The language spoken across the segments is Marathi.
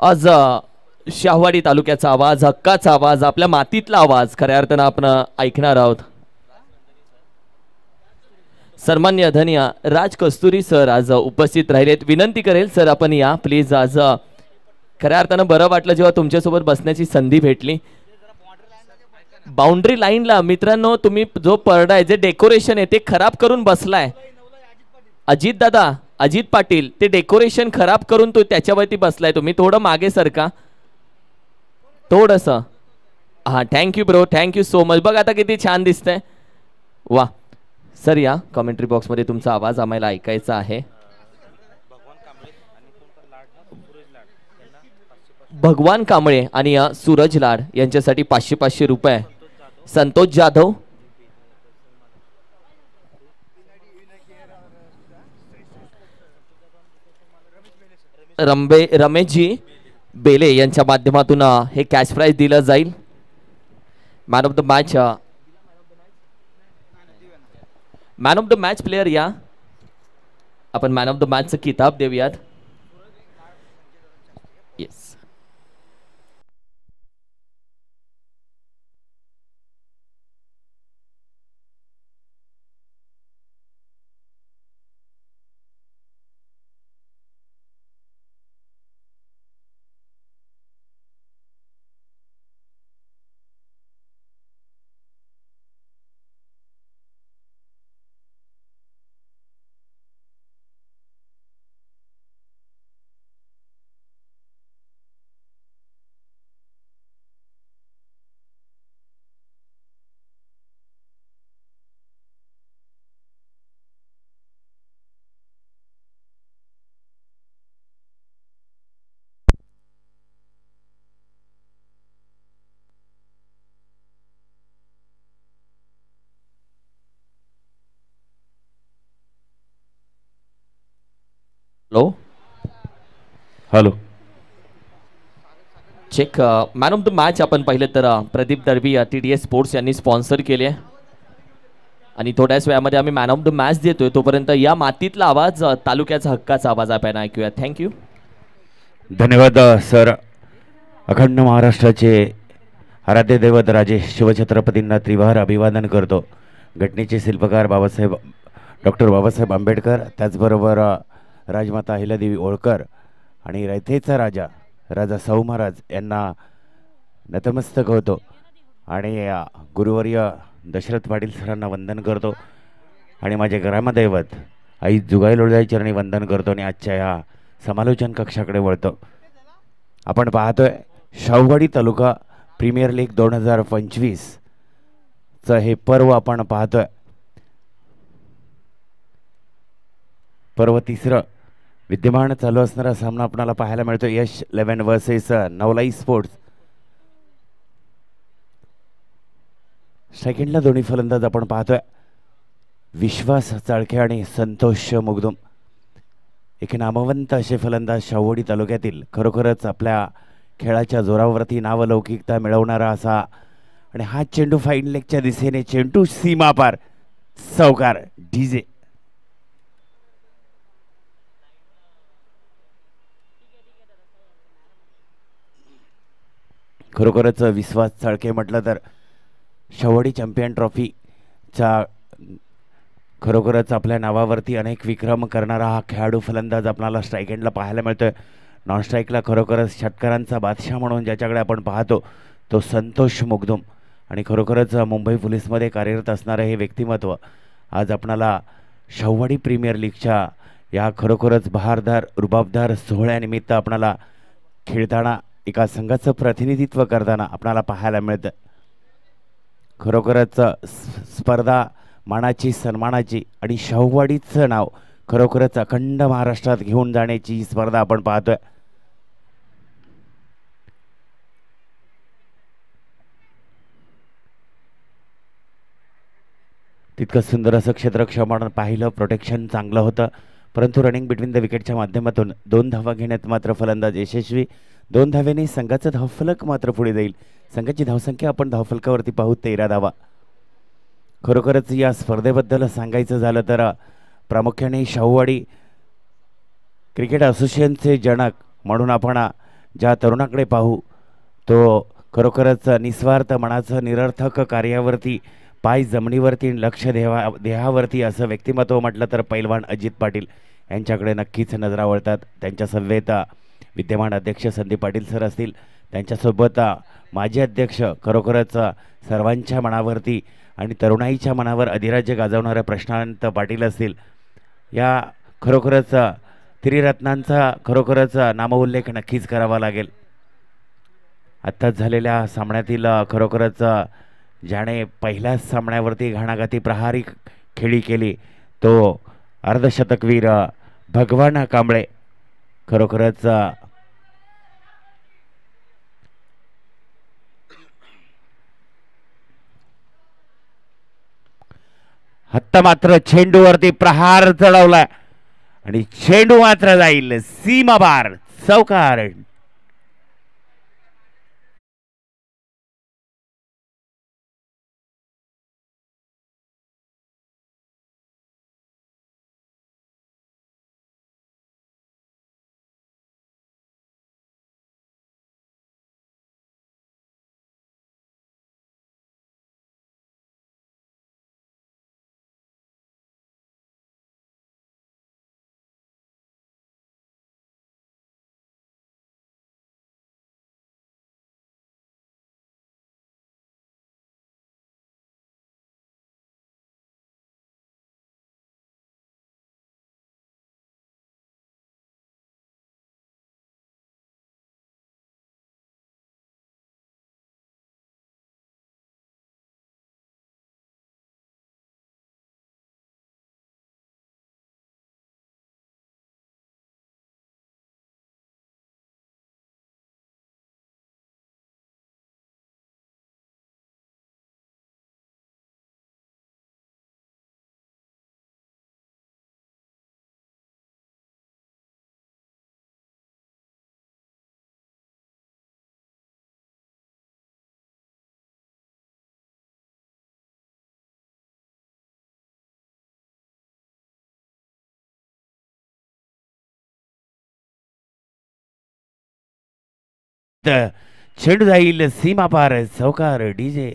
आज शाहवाडी तालुक्याचा आवाज, हक्काचा आवाज, आपल्या मातीतला आवाज खऱ्या अर्थानं आपण ऐकणार आहोत. सन्मान्य धन्य राज कस्तुरी सर आज उपस्थित राहिलेत. विनंती करेल सर आपण या प्लीज. आज खऱ्या अर्थानं बरं वाटलं जेव्हा तुमच्यासोबत बसण्याची संधी भेटली. बाउंड्री लाईनला मित्रांनो तुम्ही जो पडदा आहे, जे डेकोरेशन आहे ते खराब करून बसलाय. अजित दादा, अजित पाटील, ते डेकोरेशन खराब करून तो त्याच्यावरती बसलाय. तुम्ही थोडं मागे सरका थोडस. हा thank you bro, thank you so much. बघ आता किती छान दिसतंय. वा सर या कमेंट्री बॉक्स मध्ये तुमचा आवाज आम्हाला ऐकायचा आहे. भगवान कांबळे आणि सूरज लाड यांच्यासाठी 500 रुपये. संतोष जाधव, रमेशजी बेले यांच्या माध्यमातून हे कॅश प्राइज दिलं जाईल. Man of the match, man of the match player या. आपण मॅन ऑफ द मॅचचं किताब देऊयात. Yes hello hello check. Man of the match आपण पाहिलं तर प्रदीप दळवी TDS स्पोर्ट्स यांनी स्पॉन्सर केले आणि थोड्याच वेळामध्ये आम्ही मॅन ऑफ द मॅच देतोय. तोपर्यंत या मातीतला आवाज, तालुक्याचा हक्काचा आवाज आपण ऐकूया. थँक्यू. धन्यवाद सर. अखंड महाराष्ट्राचे आराध्य दैवत राजे शिवछत्रपतींना त्रिवार अभिवादन करतो. घटनेचे शिल्पकार डॉक्टर बाबासाहेब आंबेडकर, त्याचबरोबर राजमाता अहिल्यादेवी होळकर आणि रयतेचा राजा शाहू महाराज यांना नतमस्तक होतो आणि गुरुवर्य दशरथ पाटील सरांना वंदन करतो आणि माझे ग्रामदैवत आई जुगाई लोळजाई चरणी वंदन करतो आणि आजच्या या समालोचन कक्षाकडे वळतो. आपण पाहतोय शाहूवाडी तालुका प्रीमियर लीग 2025चं हे पर्व आपण पाहतोय. पर्व तिसरं विद्यमान चालू असणारा सामना आपल्याला पाहायला मिळतो. यश 11 वर्सेस नवलाई स्पोर्ट्स. सेकंडला दोन्ही फलंदाज आपण पाहतोय विश्वास चाळके आणि संतोष मुगदुम. एक नामवंत असे फलंदाज शाहूवाडी तालुक्यातील, खरोखरच आपल्या खेळाच्या जोरावरती नावलौकिकता मिळवणारा असा. आणि हा चेंडू फाईन लेगच्या दिशेने, चेंडू सीमा पार, चौकार डीजे. खरोखरच विश्वास चाळके म्हटलं तर शाहूवाडी चॅम्पियन ट्रॉफीचा खरोखरच आपल्या नावावरती अनेक विक्रम करणारा हा खेळाडू फलंदाज आपल्याला स्ट्राईक एंडला पाहायला मिळतोय. नॉन स्ट्राईकला खरोखरच षटकारांचा बादशाह म्हणून ज्याच्याकडे आपण पाहतो तो संतोष मुगदुम. आणि खरोखरच मुंबई पोलीसमध्ये कार्यरत असणारं हे व्यक्तिमत्व आज आपणाला शाहूवाडी प्रीमियर लीगच्या या खरोखरच बहारदार रुबाबदार सोहळ्यानिमित्त आपणाला खेळताना, एका संघाचं प्रतिनिधित्व करताना आपणाला पाहायला मिळतं. खरोखरच स्पर्धा मानाची, सन्मानाची आणि शाहूवाडीचं नाव खरोखरच अखंड महाराष्ट्रात घेऊन जाण्याची ही स्पर्धा आपण पाहतोय. तितकं सुंदर असं क्षेत्ररक्षण आपण पाहिलं. प्रोटेक्शन चांगलं होतं, परंतु रनिंग बिटवीन द विकेटच्या माध्यमातून 2 धावा घेण्यात मात्र फलंदाज यशस्वी. 2 धाव्याने संघाचा धावफलक मात्र पुढे जाईल. संघाची धावसंख्या आपण धावफलकावरती पाहू 13 धावा. खरोखरच या स्पर्धेबद्दल सांगायचं झालं तर प्रामुख्याने शाहूवाडी क्रिकेट असोसिएशनचे जनक म्हणून आपण ज्या तरुणाकडे पाहू तो खरोखरच निस्वार्थ मनाचं निरर्थक कार्यावरती पाय जमिनीवरती लक्ष देहावरती असं व्यक्तिमत्व म्हटलं तर पैलवान अजित पाटील यांच्याकडे नक्कीच नजरा वळतात. त्यांच्या सभेत विद्यमान अध्यक्ष संदीप पाटील सर असतील, त्यांच्यासोबत माजी अध्यक्ष खरोखरच सर्वांच्या मनावरती आणि तरुणाईच्या मनावर अधिराज्य गाजवणारे प्रशांत पाटील असतील. या खरोखरच त्रिरत्नांचा खरोखरच नामोल्लेख नक्कीच करावा लागेल. आत्ताच झालेल्या सामन्यातील खरोखरच ज्याने पहिल्याच सामन्यावरती घणाघाती प्रहारी खेळी केली तो अर्धशतकवीर भगवान कांबळे. खरोखरच हत्ता मात्र चेंडूवरती प्रहार चढवलाय आणि चेंडू मात्र जाईल सीमापार. चौकार. चेंडू जाईल सीमापार. चौकार. डीजे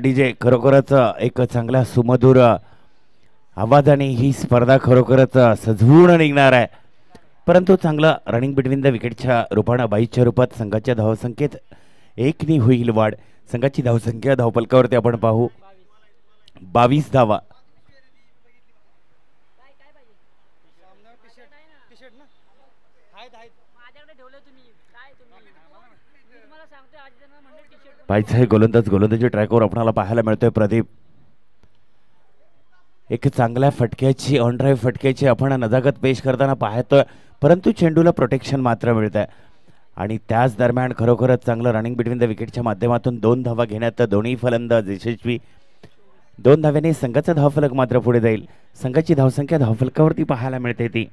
डीजे खरोखरच एक चांगला सुमधुर आवाजाने ही स्पर्धा खरोखरच सजवून निघणार आहे. परंतु चांगलं रनिंग बिटवीन द विकेटच्या रूपानं बाईच्या रूपात संघाच्या धावसंख्येत एकनी होईल वाढ. संघाची धावसंख्या धावपलकावरती आपण पाहू 22 धावा. पाहिजे हे गोलंदाजी ट्रॅकवर आपल्याला पाहायला मिळतोय प्रदीप. एक चांगल्या फटक्याची ऑन ड्राईव्ह फटक्याची आपण नजाकत पेश करताना पाहतोय, परंतु चेंडूला प्रोटेक्शन मात्र मिळत आहे. आणि त्याच दरम्यान खरोखरच चांगलं रनिंग बिटवीन द विकेटच्या माध्यमातून 2 धावा घेण्यात दोन्ही फलंदाज यशस्वी. 2 धाव्याने संघाचा धावफलक मात्र पुढे जाईल. संघाची धावसंख्या धावफलकावरती पाहायला मिळते ती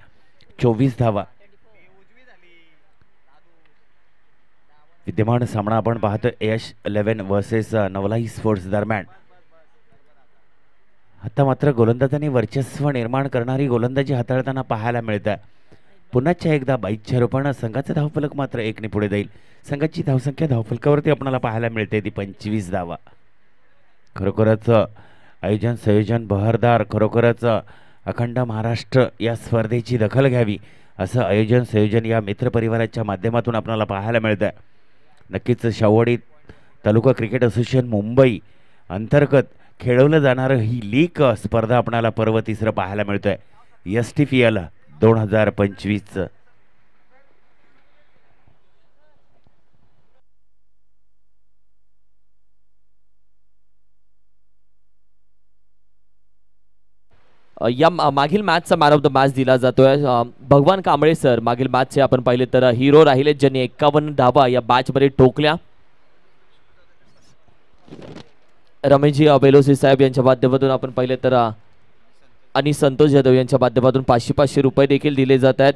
24 धावा. विद्यमान सामना आपण पाहतोय यश 11 वर्सेस नवलाई स्पोर्ट्स दरम्यान. आता मात्र गोलंदाजांनी वर्चस्व निर्माण करणारी गोलंदाजी हाताळताना पाहायला मिळत आहे. पुन्हा एकदा 22च्या रूपानं संघाचा धावफलक मात्र 1ने पुढे जाईल. संघाची धावसंख्या धावफलकावरती आपल्याला पाहायला मिळते ती 25 धावा. खरोखरच आयोजन संयोजन बहरदार. खरोखरच अखंड महाराष्ट्र या स्पर्धेची दखल घ्यावी असं आयोजन संयोजन या मित्रपरिवाराच्या माध्यमातून आपल्याला पाहायला मिळत आहे. नक्कीच शाहूवाडी तालुका क्रिकेट असोसिएशन मुंबई अंतर्गत खेळवलं जाणारं ही लीग स्पर्धा आपल्याला पर्व 3 पाहायला मिळतोय STPL 2025. मागील मॅचचा मॅन ऑफ द मॅच दिला जातोय भगवान कांबळे सर. मागील मॅचचे आपण पाहिले तर हिरो राहिले, ज्यांनी 51 धावा या मॅच मध्ये ठोकल्या. रमेशजी बेलोसी साहेब यांच्या माध्यमातून आपण पाहिले तर आणि संतोष जाधव यांच्या माध्यमातून 500 रुपये देखील दिले जात आहेत.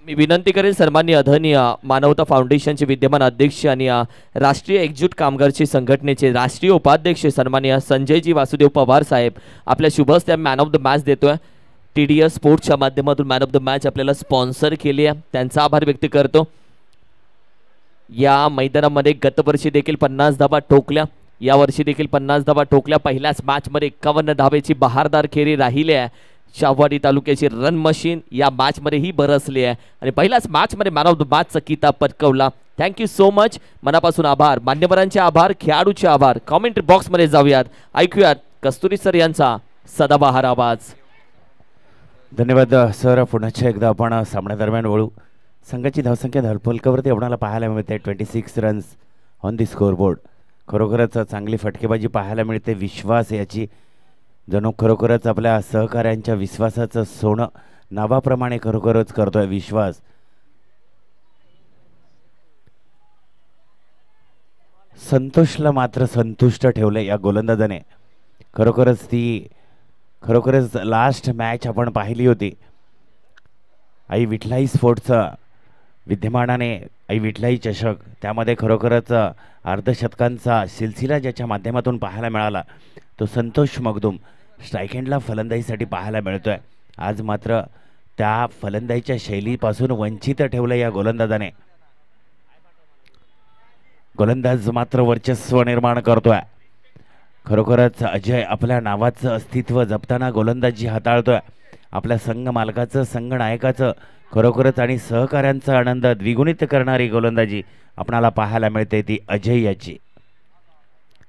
मी विनंती करेन सन्माननीय आदरणीय मानवता फाउंडेशनचे विद्यमान अध्यक्ष आणि राष्ट्रीय एकजूट कामगारची संघटनेचे राष्ट्रीय उपाध्यक्ष सन्माननीय संजयजी वासुदेव पवार साहेब आपल्या शुभ हस्ते मॅन ऑफ द मॅच देतोय. TDS स्पोर्ट्सच्या माध्यमातून मॅन ऑफ द मॅच आपल्याला स्पॉन्सर केली आहे, त्यांचा आभार व्यक्त करतो. या मैदानामध्ये गत वर्षी देखील 50 धावा ठोकल्या, या वर्षी देखील 50 धावा ठोकल्या. पहिल्याच मॅच मध्ये 51 धावेची बहारदार खेळी राहिली आहे. शाहवाडी तालुक्याची रन मशीन या मॅच मध्ये ही बरसली आहे आणि पहिल्याच मॅच मध्ये मॅन ऑफ द मॅचचा किताब पटकावला. Thank you so much. मनापासून आभार, मान्यवरांचे आभार, खेळाडूचे आभार. कॉमेंट्री बॉक्स मध्ये जाऊयात, ऐकूयात कस्तुरी सर यांचा सदाबहार आवाज. धन्यवाद सर. पुन्हा एकदा आपण सामन्यादरम्यान वळू. संघाची धावसंख्या धावफलकावरती आपल्याला पाहायला मिळते 26 रन्स ऑन दी स्कोअरबोर्ड. खरोखरच चांगली फटकेबाजी पाहायला मिळते. विश्वास याची जणू खरोखरच आपल्या सहकाऱ्यांच्या विश्वासाचं सोनं नावाप्रमाणे खरोखरच करतोय विश्वास. संतोषला मात्र संतुष्ट ठेवले या गोलंदाजाने. खरोखरच लास्ट मॅच आपण पाहिली होती आई विठलाई स्पोर्ट्सचा विद्यमानाने आई विठलाई चषक, त्यामध्ये खरोखरच अर्धशतकांचा सिलसिला ज्याच्या माध्यमातून पाहायला मिळाला तो संतोष मगदूम स्ट्राईक एंडला फलंदाजीसाठी पाहायला मिळतोय. आज मात्र त्या फलंदाजीच्या शैलीपासून वंचित ठेवलं या गोलंदाजाने. गोलंदाज मात्र वर्चस्व निर्माण करतोय. खरोखरच अजय आपल्या नावाचं अस्तित्व जपताना गोलंदाजी हाताळतोय. आपल्या संघ मालकाचं, संघ नायकाचं खरोखरच आणि सहकाऱ्यांचा आनंद द्विगुणित करणारी गोलंदाजी आपणाला पाहायला मिळते ती अजय याची.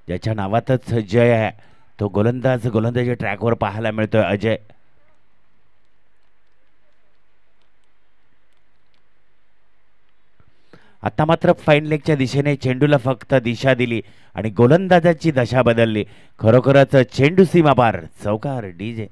ज्याच्या नावातच जय आहे तो गोलंदाजी ट्रॅकवर पाहायला मिळतोय अजय. आता मात्र फाईन लेगच्या दिशेने चेंडूला फक्त दिशा दिली आणि गोलंदाजाची दशा बदलली. खरोखरच चेंडू सीमा पार, चौकार. DJ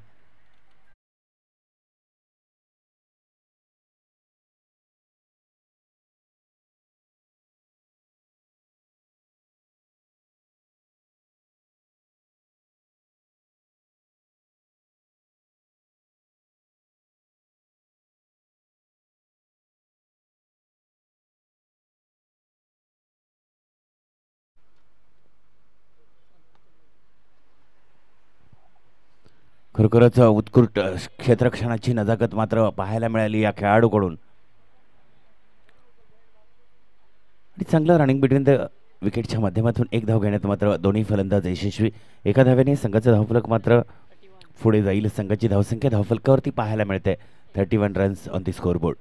खरोखरच उत्कृष्ट क्षेत्ररक्षणाची नजाकत मात्र पाहायला मिळाली या खेळाडूकडून. आणि चांगलं रनिंग बिटवीन द विकेटच्या माध्यमातून एक धाव घेण्यात मात्र दोन्ही फलंदाज यशस्वी. एका धाव्याने संघाचा धावफलक मात्र पुढे जाईल. संघाची धावसंख्या धावफलकावरती पाहायला मिळते 31 रन्स ऑन दी स्कोअरबोर्ड.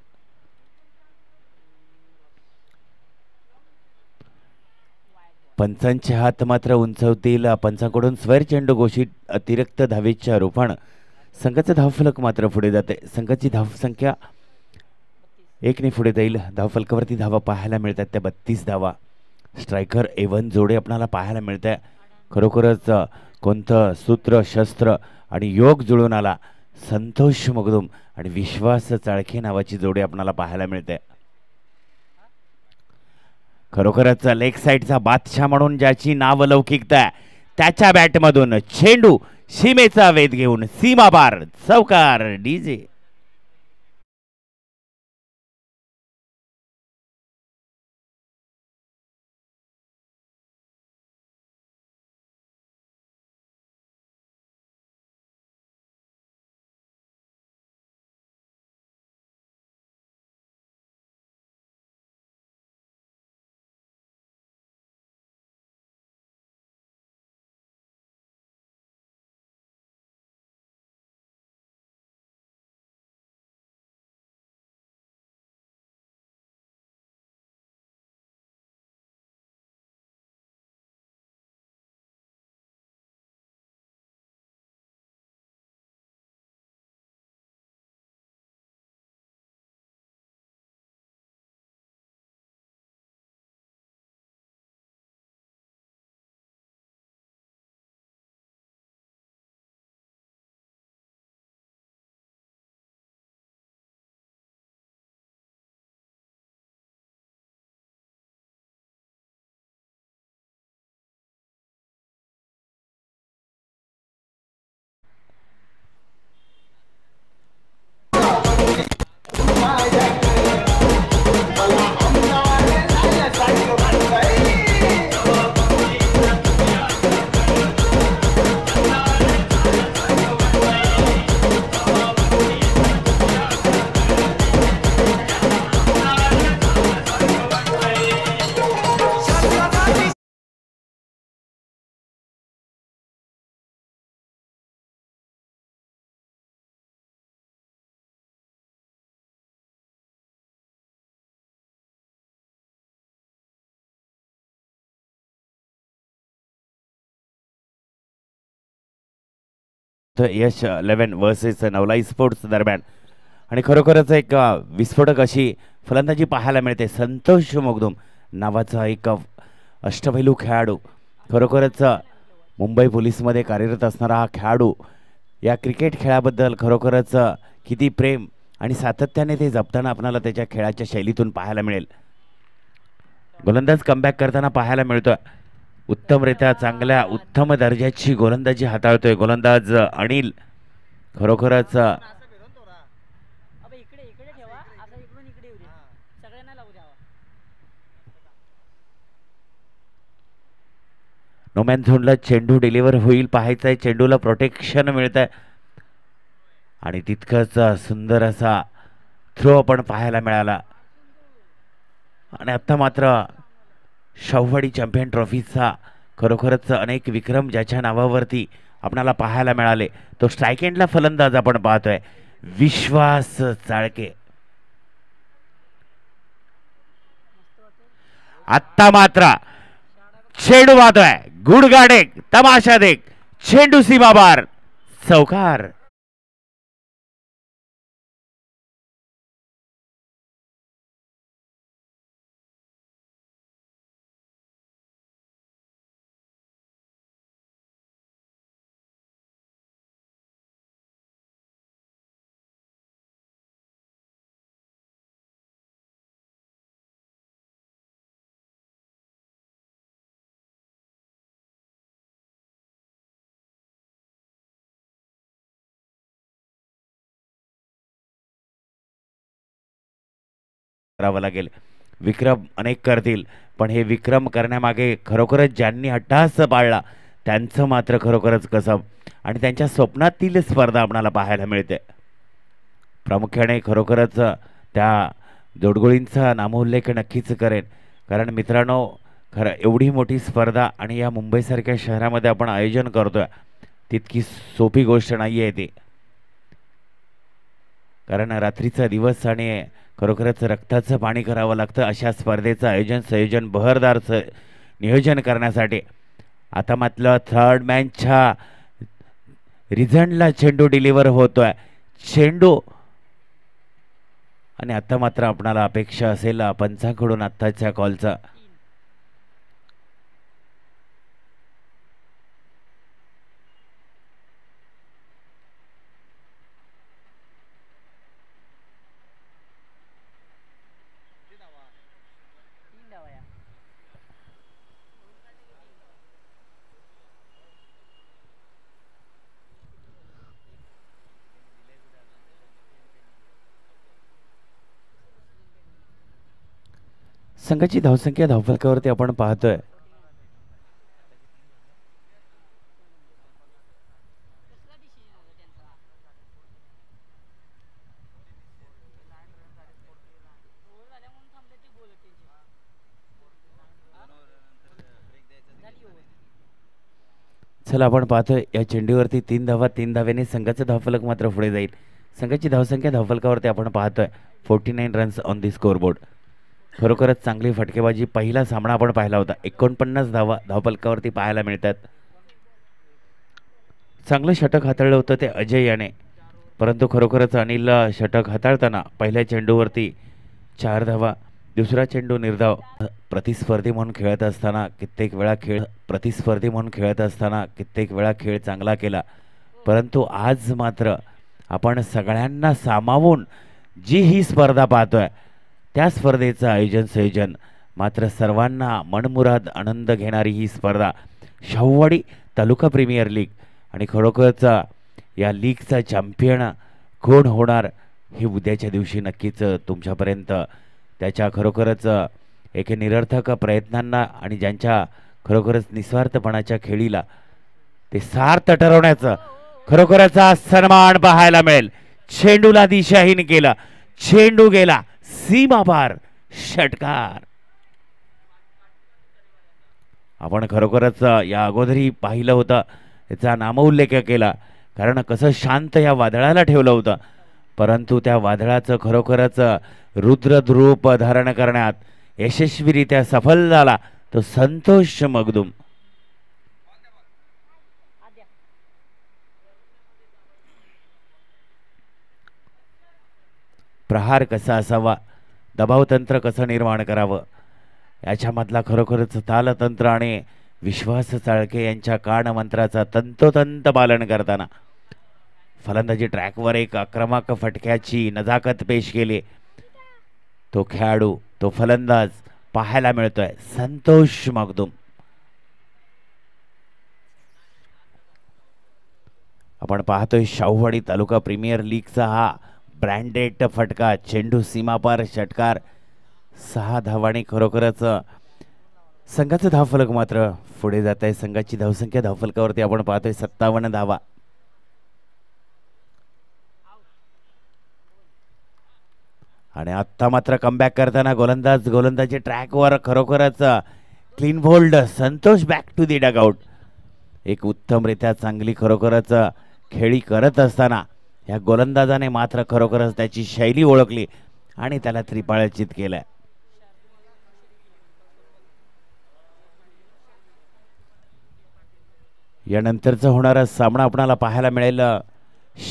पंचांचे हात मात्र उंचवतील. पंचांकडून स्वर चेंडू घोषित अतिरिक्त धावेच्या रूपानं संघाचं धावफलक मात्र पुढे जाते. संघाची धावसंख्या 1ने पुढे जाईल. धावफलकावरती धावा पाहायला मिळतात त्या 32 धावा. स्ट्रायकर A1 जोडे आपल्याला पाहायला मिळते. खरोखरच कोणतं सूत्र, शस्त्र आणि योग जुळून आला. संतोष मगदूम आणि विश्वास चाळखे नावाची जोडी आपल्याला पाहायला मिळते. खरोखरच लेग साइडचा बादशाह म्हणून ज्याची नावलौकिकता त्याच्या बॅटमधून चेंडू सीमेचा वेध घेऊन सीमापार, चौकार. DJ यश 11 वर्सेस नवलाई स्पोर्ट्स दरम्यान आणि खरोखरच एक विस्फोटक अशी फलंदाजी पाहायला मिळते. संतोष मगदुम नावाचा एक अष्टपैलू खेळाडू, खरोखरच मुंबई पोलीसमध्ये कार्यरत असणारा हा खेळाडू या क्रिकेट खेळाबद्दल खरोखरच किती प्रेम आणि सातत्याने ते जपताना आपल्याला त्याच्या खेळाच्या शैलीतून पाहायला मिळेल. गोलंदाज कमबॅक करताना पाहायला मिळतोय. उत्तमरित्या चांगल्या उत्तम दर्जाची गोलंदाजी हाताळतोय गोलंदाज अनिल. खरोखरच नोमॅन झोनला चेंडू डिलिव्हर होईल पाहायचा आहे. चेंडूला प्रोटेक्शन मिळत आहे आणि तितकंच सुंदर असा थ्रो पण पाहायला मिळाला. आणि आता मात्र शाहूवाडी चॅम्पियन ट्रॉफीचा खरोखरच अनेक विक्रम ज्याच्या नावावरती आपल्याला पाहायला मिळाले तो स्ट्राईक एंडला फलंदाज आपण पाहतोय विश्वास चाळके. आत्ता मात्र चेंडू वाहतोय, गुडगा देख, तमाशा देख, चेंडू सीमाबार, चौकार. करावं लागेल. विक्रम अनेक करतील पण हे विक्रम करण्यामागे खरोखरच ज्यांनी हट्टास पाळला त्यांचं मात्र खरोखरच कसब आणि त्यांच्या स्वप्नातील स्पर्धा आपल्याला पाहायला मिळते. प्रामुख्याने खरोखरच त्या जोडगोळींचा नामोल्लेख नक्कीच करेन, कारण मित्रांनो खरं एवढी मोठी स्पर्धा आणि या मुंबईसारख्या शहरामध्ये आपण आयोजन करतोय तितकी सोपी गोष्ट नाही आहे ती. कारण रात्रीचा दिवस आणि खरोखरच रक्ताचं पाणी करावं लागतं अशा स्पर्धेचं आयोजन संयोजन बहरदार नियोजन करण्यासाठी. आता मात्र थर्ड मॅचच्या रिझल्टला चेंडू डिलिव्हर होतोय. चेंडू आणि आता मात्र आपणाला अपेक्षा असेल पंचांकडून आत्ताच्या कॉलचा. संघाची धावसंख्या धावफलकावरती आपण पाहतोय चला आपण पाहतोय या चेंडूवरती 3 धावा, 3 धाव्याने संघाचा धावफलक मात्र पुढे जाईल. संघाची धावसंख्या धावफलकावरती आपण पाहतोय 49 रन्स ऑन दी स्कोरबोर्ड. खरोखरच चांगली फटकेबाजी. पहिला सामना आपण पाहिला होता 49 धावा धावफलकावरती पाहायला मिळतात. चांगलं षटक हाताळलं होतं ते अजय याने, परंतु खरोखरच अनिल षटक हाताळताना पहिल्या चेंडूवरती 4 धावा, दुसरा चेंडू निर्धाव. प्रतिस्पर्धी म्हणून खेळत असताना कित्येक वेळा खेळ चांगला केला, परंतु आज मात्र आपण सगळ्यांना सामावून जी ही स्पर्धा पाहतोय त्या स्पर्धेचं आयोजन संयोजन मात्र सर्वांना मनमुराद आनंद घेणारी ही स्पर्धा शाहूवाडी तालुका प्रीमियर लीग. आणि खरोखरच या लीगचा चॅम्पियन कोण होणार हे उद्याच्या दिवशी नक्कीच तुमच्यापर्यंत त्याच्या खरोखरच एक निरर्थक प्रयत्नांना आणि ज्यांच्या खरोखरच निस्वार्थपणाच्या खेळीला ते सार्थ ठरवण्याचं खरोखरच सन्मान पाहायला मिळेल. चेंडूला दिशाहीन केलं, चेंडू गेला सीमापार, षटकार. आपण खरोखरच या अगोदरही पाहिलं होतं, याचा नामोल्लेख केला, कारण कसं शांत या वादळाला ठेवलं होतं, परंतु त्या वादळाचं खरोखरच रुद्ररूप धारण करण्यात यशस्वीरित्या सफल झाला तो संतोष मगदुम. प्रहार कसा असावा, दबावतंत्र कसं निर्माण करावं, याच्यामधला खरोखरच तालतंत्र आणि विश्वास चाळके यांच्या कानमंत्राचा तंतोतंत पालन करताना फलंदाजी ट्रॅकवर एक आक्रमक फटक्याची नजाकत पेश केली. तो खेळाडू, तो फलंदाज पाहायला मिळतोय संतोष मगदुम. आपण पाहतोय शाहूवाडी तालुका प्रीमियर लीगचा हा ब्रँडेड फटका, चेंडू सीमापार षटकार, 6 धावांनी खरोखरच संघाचं धावफलक मात्र पुढे जात आहे. संघाची धावसंख्या धावफलकावरती आपण पाहतोय 57 धावा. आणि आत्ता मात्र कमबॅक करताना गोलंदाजी ट्रॅकवर खरोखरच clean bowled. Santosh back to the dugout. एक उत्तमरित्या चांगली खरोखरच खेळी करत असताना या गोलंदाजाने मात्र खरोखरच त्याची शैली ओळखली आणि त्याला त्रिपाळचित केलंय. यानंतरचा होणारा सामना आपल्याला पाहायला मिळेल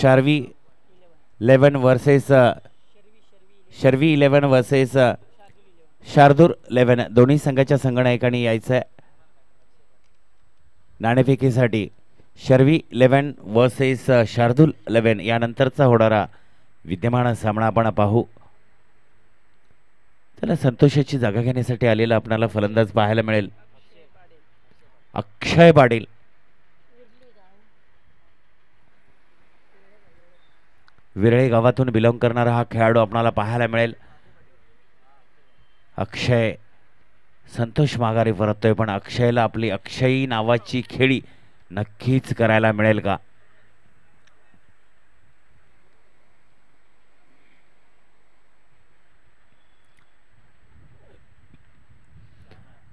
शर्वी 11 वर्सेस शर्वी 11 वर्सेस शार्दूल 11. दोन्ही संघाच्या संगणकाने यायचं आहे नाणेफेकीसाठी. शर्वी 11 वर्सेस शार्दूल 11 यानंतरचा होणारा विद्यमान सामना आपण पाहू. त्याला संतोषाची जागा घेण्यासाठी आलेला आपल्याला फलंदाज पाहायला मिळेल अक्षय पाटील. विरळे गावातून बिलॉंग करणारा हा खेळाडू आपल्याला पाहायला मिळेल. अक्षय संतोष माघारी परततोय, पण अक्षयला आपली अक्षयी नावाची खेळी नक्कीच करायला मिळेल का?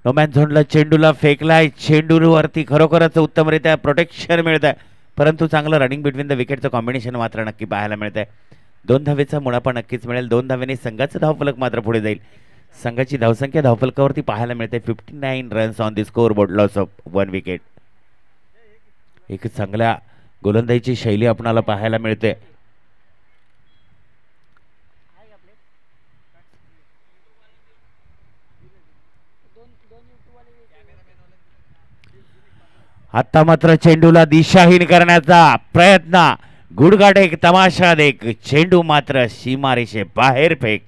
नोमॅन झोनला चेंडूला फेकलाय. चेंडूवरती खरोखरच उत्तमरित्या प्रोटेक्शन मिळत आहे, परंतु चांगलं रनिंग बिटवीन द विकेटचं कॉम्बिनेशन मात्र नक्की पाहायला मिळत आहे. 2 धावेचा मुनाफा नक्कीच मिळेल. 2 धावेने संघाचं धावफलक मात्र पुढे जाईल. संघाची धावसंख्या धावफलकावरती पाहायला मिळते 59 runs on the score board, loss of 1 wicket. एक चांगल्या गोलंदाजीची शैली आपणाला पाहायला मिळते. आता मात्र चेंडूला दिशाहीन करण्याचा प्रयत्न, गुडघाट एक तमाशा देख, चेंडू मात्र सीमारेषे बाहेर फेक.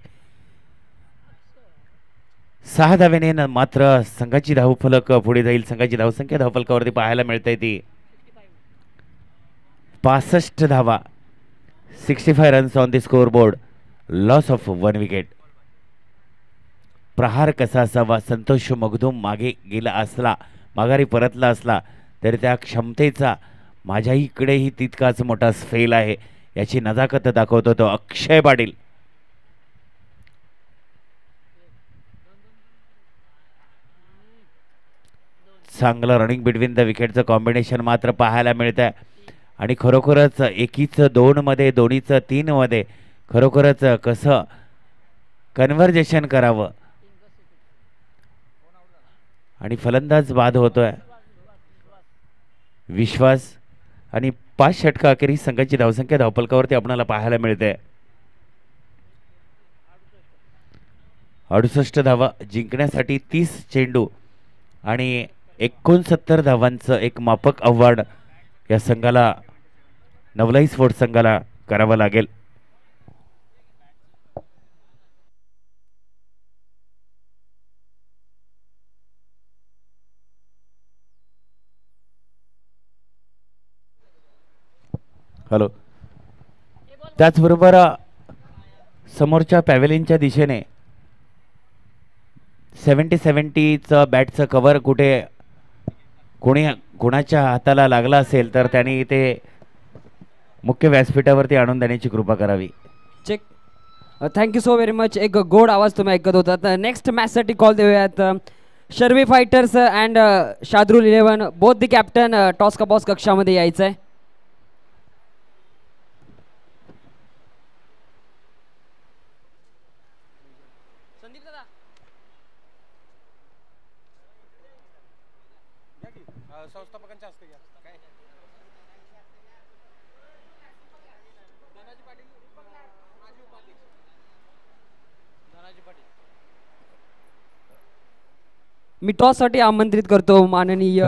6 धावेने मात्र संघाची धावफलक पुढे जाईल. संघाची धावसंख्या धावफलकावरती पाहायला मिळते ती 65 धावा, 65 runs on the score board, loss of 1 wicket. प्रहार कसा असावा, संतोष मगदुम मागे गेला असला, माघारी परतला असला तरी त्या क्षमतेचा माझ्या इकडेही तितकाच मोठा फेल आहे याची नजाकत दाखवतो तो अक्षय पाटील. चांगलं रनिंग बिटवीन द विकेटचं कॉम्बिनेशन मात्र पाहायला मिळत आहे आणि खरोखरच एकीच 2 मध्ये, दोन्हीच 3 मध्ये खरोखरच कसं कन्व्हर्जेशन करावं आणि फलंदाज बाद होतोय. विश्वास आणि 5 षटका अखेरीस संघाची धावसंख्या धावफलकावरती आपल्याला पाहायला मिळते 68 धावा, जिंकण्यासाठी 30 चेंडू आणि 69 धावांचं एक माफक आव्हान या संघाला, नवलाई स्पोर्ट्स संघाला करावं लागेल. हॅलो. त्याचबरोबर समोरच्या पॅव्हेलियनच्या दिशेने 70-70चं बॅटचं कव्हर कुठे कोणाच्या हाताला लागला असेल तर त्यांनी ते मुख्य व्यासपीठावरती आणून देण्याची कृपा करावी. Check. Thank you so very much. एक गोड आवाज तुम्ही ऐकत होता. नेक्स्ट मॅचसाठी कॉल देऊयात. शर्वी fighters and Shardul 11 both the captain toss का बॉस कक्षामध्ये यायचं आहे. संस्थापकांच्या हस्ते घ्या. काय धनाजी पाटील, राजीव उपाध्यक्ष. मी टॉससाठी आमंत्रित करतो माननीय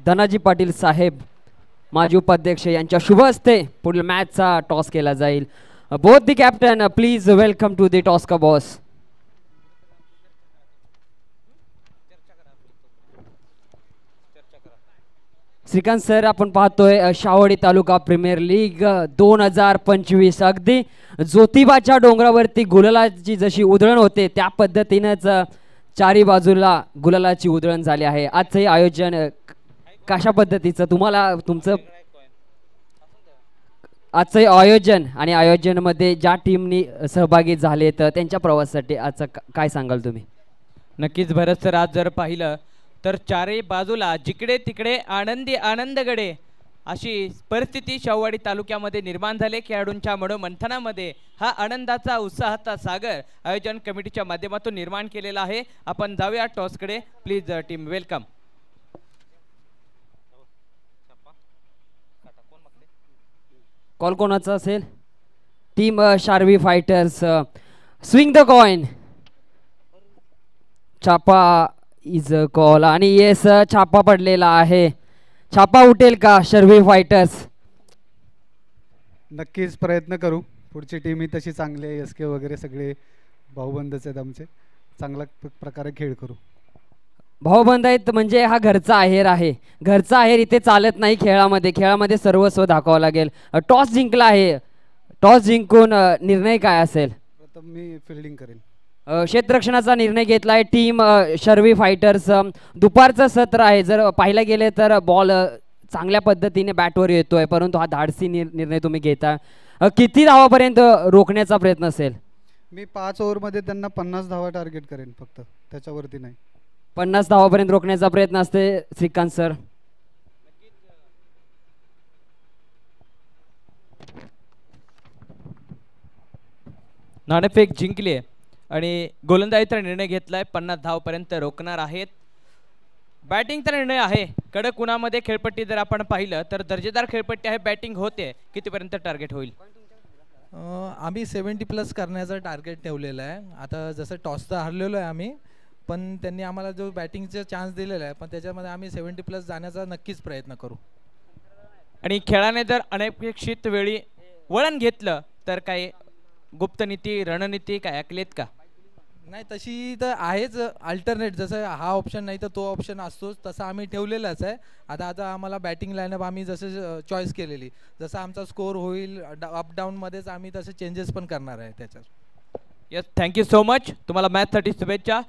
धनाजी पाटील साहेब माजी उपाध्यक्ष यांच्या शुभ हस्ते पुढील मॅचचा टॉस केला जाईल. Both the captain please welcome to the toss का बॉस. श्रीकांत सर, आपण पाहतोय शावडी तालुका प्रीमियर लीग 2025 अगदी ज्योतिबाच्या डोंगरावरती गुलालाची जशी उधळण होते त्या पद्धतीनेच चारी बाजूला गुलालाची उधळण झाली आहे. आजचं हे आयोजन कशा पद्धतीचं तुम्हाला तुमचं आजचं हे आयोजन आणि आयोजनामध्ये ज्या टीमनी सहभागी झालेत त्यांच्या प्रवासासाठी आजचं काय सांगाल तुम्ही? नक्कीच भरत सर, आज जर पाहिलं तर चारही बाजूला जिकडे तिकडे आनंदी आनंदगडे अशी परिस्थिती शाहूवाडी तालुक्यामध्ये निर्माण झाले. खेळाडूंच्या मनोमंथनामध्ये हा आनंदाचा उत्साहाचा सागर आयोजन कमिटीच्या माध्यमातून निर्माण केलेला आहे. आपण जाऊया टॉसकडे. Please team welcome. कॉल कोणाचा असेल? Team Sharvi fighters. Swing the coin. छापा इज कॉल आणि येस छापा पडलेला आहे. छापा उठेल का शार्वी फायटर्स? नक्कीच प्रयत्न करू. पुढची टीम ही तशी चांगली आहे. एस के वगैरे सगळे भाऊबंदच आहेत आमचे. चांगल्या प्रकारे खेळ करू. भाऊबंद आहेत म्हणजे हा घरचा आहेर आहे. घरचा आहेर इथे चालत नाही. खेळामध्ये सर्वस्व दाखवावं लागेल. टॉस जिंकला आहे. टॉस जिंकून निर्णय काय असेल? प्रथम मी फिल्डिंग करेन. क्षेत्ररक्षणाचा निर्णय घेतलाय टीम शार्वी फायटर्स. दुपारचं सत्र आहे. जर पाहायला गेले तर बॉल चांगल्या पद्धतीने बॅटवर येतोय, परंतु हा धाडसी निर्णय तुम्ही घेता. किती धावापर्यंत रोखण्याचा प्रयत्न असेल? मी 5 ओव्हरमध्ये त्यांना 50 धावा टार्गेट करेन, फक्त त्याच्यावरती नाही. 50 धावापर्यंत रोखण्याचा प्रयत्न असते. श्रीकांत सर, नाणेफेक जिंकली आणि गोलंदाजीचा निर्णय घेतलाय. 50 धावपर्यंत रोखणार आहेत. बॅटिंगचा निर्णय आहे. कडक उन्हामध्ये खेळपट्टी जर आपण पाहिलं तर दर्जेदार खेळपट्टी आहे. बॅटिंग होते. कितीपर्यंत टार्गेट होईल? आम्ही 70+ करण्याचं टार्गेट ठेवलेलं आहे. आता जसं टॉसचा हरलेलो आहे आम्ही, पण त्यांनी आम्हाला जो बॅटिंगचा चान्स दिलेला आहे, पण त्याच्यामध्ये आम्ही 70+ जाण्याचा नक्कीच प्रयत्न करू. आणि खेळाने जर अनपेक्षित वेळी वळण घेतलं तर काय गुप्तनीती रणनीती काय ऐकलेत का? नाही, तशी तर आहेच अल्टरनेट. जसं हा ऑप्शन नाही तर तो ऑप्शन असतोच, तसं आम्ही ठेवलेलाच आहे. आता आम्हाला बॅटिंग लाईनअप आम्ही जसं चॉईस केलेली, जसं आमचा स्कोअर होईल अपडाऊनमध्येच आम्ही तसे चेंजेस पण करणार आहे त्याच्यात. Yes, thank you so much. तुम्हाला मॅचसाठी शुभेच्छा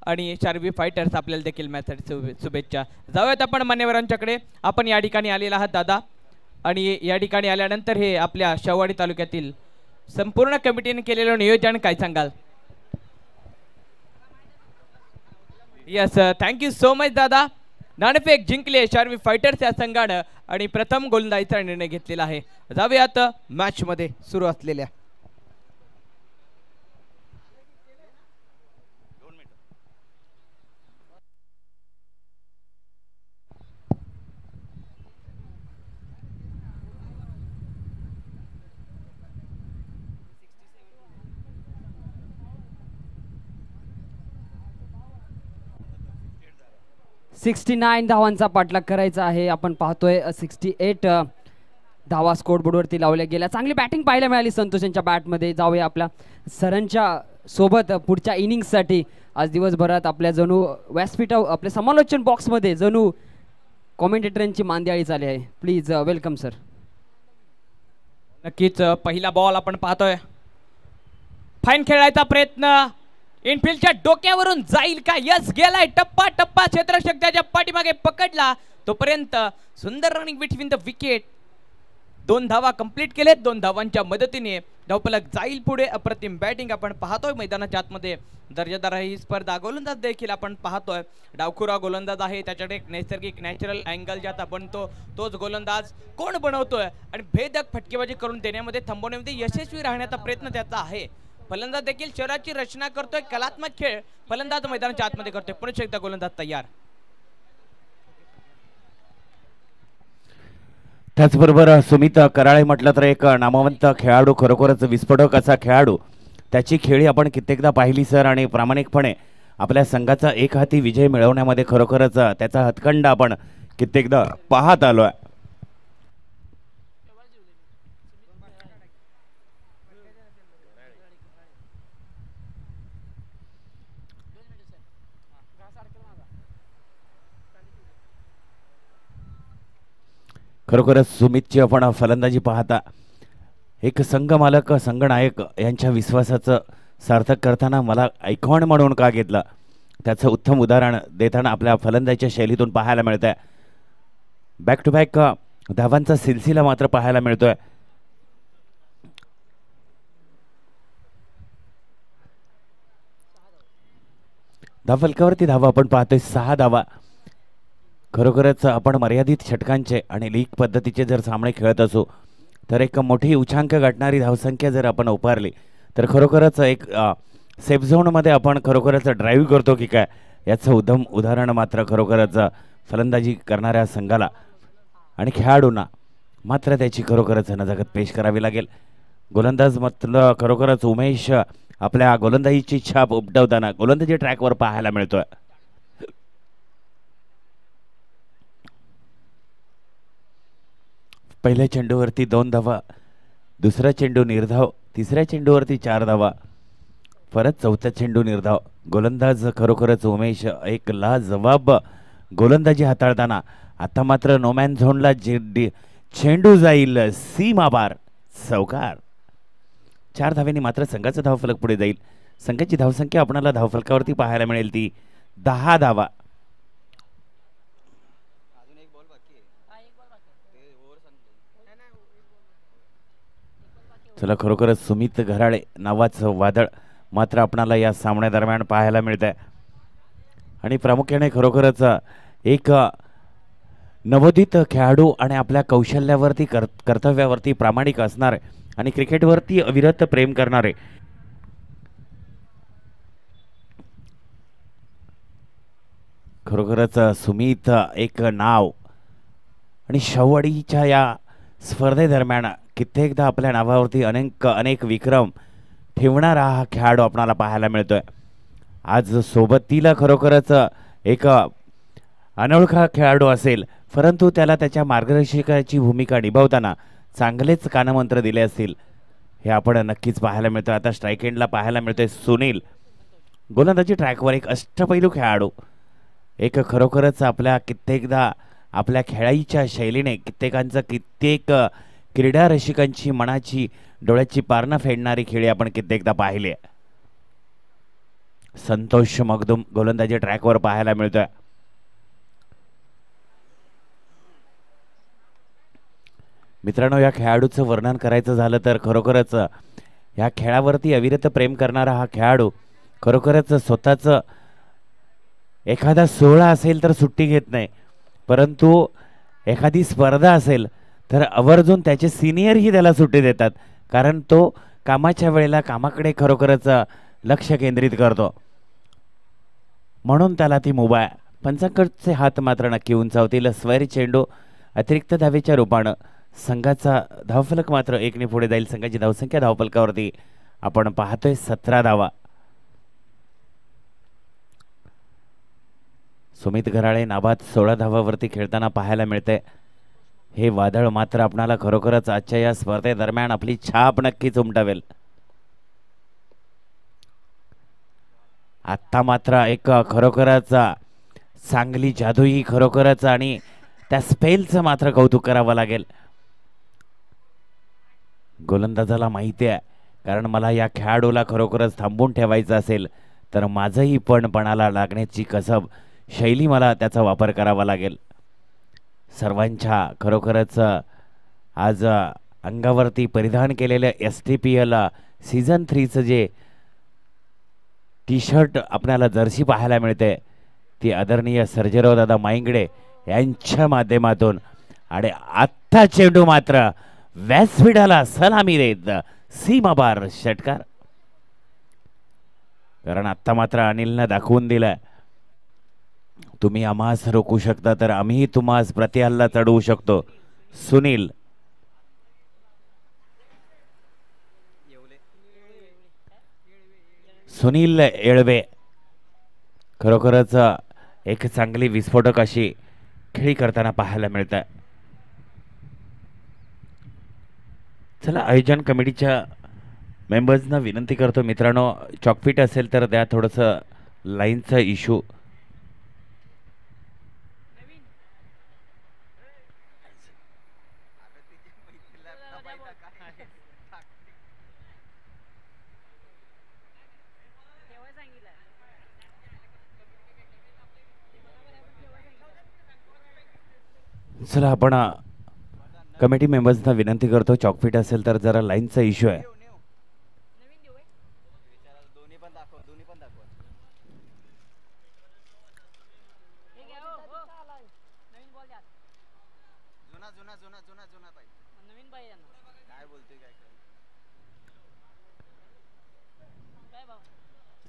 आणि शार्वी फायटर्स आपल्याला देखील मॅचसाठी शुभेच्छा. जाऊयात आपण मान्यवरांच्याकडे. आपण या ठिकाणी आलेला आहात दादा, आणि या ठिकाणी आल्यानंतर हे आपल्या शाहूवाडी तालुक्यातील संपूर्ण कमिटीने केलेलं नियोजन काय सांगाल? यस, थँक्यू सो मच दादा. नाणेफेक जिंकले शार्वी फायटर्स या संघानं आणि प्रथम गोलंदाजीचा निर्णय घेतलेला आहे. जाऊयात मॅच मध्ये सुरू असलेल्या 69 धावांचा पाठलाग करायचा आहे. आपण पाहतोय 68 धावा स्कोर बोर्डवरती लावल्या गेल्या. चांगली बॅटिंग पाहायला मिळाली संतोष यांच्या बॅटमध्ये. जाऊया आपल्या सरांच्या सोबत पुढच्या इनिंग्ससाठी. आज दिवसभरात आपल्या जणू व्यासपीठ आपल्या समालोचन बॉक्समध्ये जणू कॉमेंटेटरांची मांदियाळी झाली आहे. Please welcome sir. नक्कीच पहिला बॉल आपण पाहतोय. फाईन खेळायचा प्रयत्न इनफिल्डच्या डोक्यावरून जाईल का? यस, गेलाय. टप्पा टप्पा क्षेत्ररक्षक त्याच्या पाठीमागे पकडला. तोपर्यंत सुंदर रनिंग बिटवीन द विकेट. 2 धावा कंप्लीट केलेत. 2 धावांच्या मदतीने धावफलक जाईल पुढे. अप्रतिम बॅटिंग आपण पाहतोय मैदानाच्या आतमध्ये. दर्जेदार ही स्पर्धा. गोलंदाज देखील आपण पाहतोय. डावखुरा गोलंदाज आहे. त्याच्याकडे एक नैसर्गिक नॅचरल अँगल ज्याचा बनतो तोच गोलंदाज कोण बनवतोय आणि भेदक फटकेबाजी करून देण्यामध्ये थांबवण्यामध्ये यशस्वी राहण्याचा प्रयत्न त्याचा आहे. फलंदाज देखील शरीराची रचना करतोय. कलात्मक खेळ फलंदाज मैदानाच्या आतमध्ये करतोय. पुन्हा एकदा गोलंदाज तयार. त्याचबरोबर सुमित कराळे म्हटलं तर एक नामवंत खेळाडू, खरोखरच विस्फोटक असा खेळाडू. त्याची खेळी आपण कित्येकदा पाहिली सर, आणि प्रामाणिकपणे आपल्या संघाचा एक हाती विजय मिळवण्यामध्ये खरोखरच त्याचा हातखंडा आपण कित्येकदा पाहत आलोय. खरोखरच सुमितची आपण फलंदाजी पाहता एक संघ मालक संघनायक यांच्या विश्वासाचं सार्थक करताना मला आयकॉन म्हणून का घेतलं त्याचं उत्तम उदाहरण देताना आपल्या फलंदाजीच्या शैलीतून पाहायला मिळतंय. बॅक टू बॅक धावांचा सिलसिला मात्र पाहायला मिळतोय. धावफलकावरती धावा आपण पाहतोय 6 धावा. खरोखरच आपण मर्यादित षटकांचे आणि लीग पद्धतीचे जर सामने खेळत असू तर एक मोठी उच्चांक गाठणारी धावसंख्या जर आपण उभारली तर खरोखरच एक सेफ झोनमध्ये आपण खरोखरच ड्राईव्ह करतो की काय याचं उत्तम उदाहरण मात्र खरोखरच फलंदाजी करणाऱ्या संघाला आणि खेळाडूंना मात्र त्याची खरोखरच नजाकत पेश करावी लागेल. गोलंदाज म्हटलं खरोखरच उमेश आपल्या गोलंदाजीची छाप उमटवताना गोलंदाजी ट्रॅकवर पाहायला मिळतोय. पहिल्या चेंडूवरती 2 धावा, दुसरा चेंडू निर्धाव, तिसऱ्या चेंडूवरती 4 धावा, परत चौथा चेंडू निर्धाव. गोलंदाज खरोखरच उमेश एक लाजवाब गोलंदाजी हाताळताना आता मात्र नोमॅन झोनला चेंडू जाईल सीमापार चौकार. 4 धाव्यांनी मात्र संघाचा धावफलक पुढे जाईल. संघाची धावसंख्या आपल्याला धावफलकावरती पाहायला मिळेल ती 10 धावा. चला खरोखरच सुमित घराळे नावाचं वादळ मात्र आपणाला या सामन्यादरम्यान पाहायला मिळतंय आणि प्रामुख्याने खरोखरच एक नवोदित खेळाडू आणि आपल्या कौशल्यावरती कर्तव्यावरती प्रामाणिक असणारे आणि क्रिकेटवरती अविरत प्रेम करणारे खरोखरच सुमित एक नाव आणि शवडीच्या या स्पर्धेदरम्यान कित्येकदा आपल्या नावावरती अनेक विक्रम ठेवणारा हा खेळाडू आपणाला पाहायला मिळतोय. आज सोबतीला खरोखरच एक अनोळखा खेळाडू असेल परंतु त्याला त्याच्या मार्गदर्शकाची भूमिका निभावताना चांगलेच कानमंत्र दिले असतील हे आपण नक्कीच पाहायला मिळतं. आता स्ट्राईक एंडला पाहायला मिळतोय सुनील. गोलंदाजी ट्रॅकवर एक अष्टपैलू खेळाडू एक खरोखरच आपल्या कित्येकदा आपल्या खेळाईच्या शैलीने कित्येक क्रीडा रसिकांची मनाची डोळ्याची पारणं फेडणारी खेळी आपण कित्येकदा पाहिली. संतोष मगदुम गोलंदाजी ट्रॅकवर पाहायला मिळतोय. मित्रांनो या खेळाडूचं वर्णन करायचं झालं तर खरोखरच या खेळावरती अविरत प्रेम करणारा हा खेळाडू खरोखरच स्वतःच एखादा सोहळा असेल तर सुट्टी घेत नाही परंतु एखादी स्पर्धा असेल तर आवर्जून त्याचे सिनियरही त्याला सुट्टी देतात कारण तो कामाच्या वेळेला कामाकडे खरोखरच लक्ष केंद्रित करतो म्हणून त्याला ती मुभा. पंचांकडचे हात मात्र नक्की उंचावतील. स्वैर चेंडू अतिरिक्त धावेच्या रूपानं संघाचा धावफलक मात्र 1ने पुढे जाईल. संघाची धावसंख्या धावफलकावरती आपण पाहतोय 17 धावा. सुमित घराळे नाबाद 16 धावावरती खेळताना पाहायला मिळते. हे वादळ मात्र आपणाला खरोखरच आजच्या या स्पर्धेदरम्यान आपली छाप नक्कीच उमटवेल. आता मात्र एक खरोखरच चांगली जादूई खरोखरच आणि त्या स्पेलचं मात्र कौतुक करावं लागेल. गोलंदाजाला माहिती आहे कारण मला या खेळाडूला खरोखरच थांबून ठेवायचं असेल तर माझंही पणाला लागण्याची कसब शैली मला त्याचा वापर करावा लागेल. सर्वांच्या खरोखरच आज अंगावरती परिधान केलेल्या STPL सीझन 3चं जे टी शर्ट आपल्याला जर्सी पाहायला मिळते ती आदरणीय सर्जेराव दादा माईंगडे यांच्या माध्यमातून आणि आत्ता चेंडू मात्र व्यासपीठाला सलामी देत सीमापार षटकार. कारण आत्ता मात्र अनिलनं दाखवून दिलं तुम्ही आम्हास रोखू शकता तर आम्ही तुम्हास प्रतिहल्ला चढवू शकतो. सुनील सुनील येळवे खरोखरच एक चांगली विस्फोटक अशी खेळी करताना पाहायला मिळतं. चला आयोजन कमिटीच्या मेंबर्सना विनंती करतो मित्रांनो, चॉकपीट असेल तर द्या, थोडंसं लाईनचा इश्यू. चला आपण कमिटी मेंबर्सना विनंती करतो, चॉकपीट असेल तर जरा लाईनचा इश्यू आहे.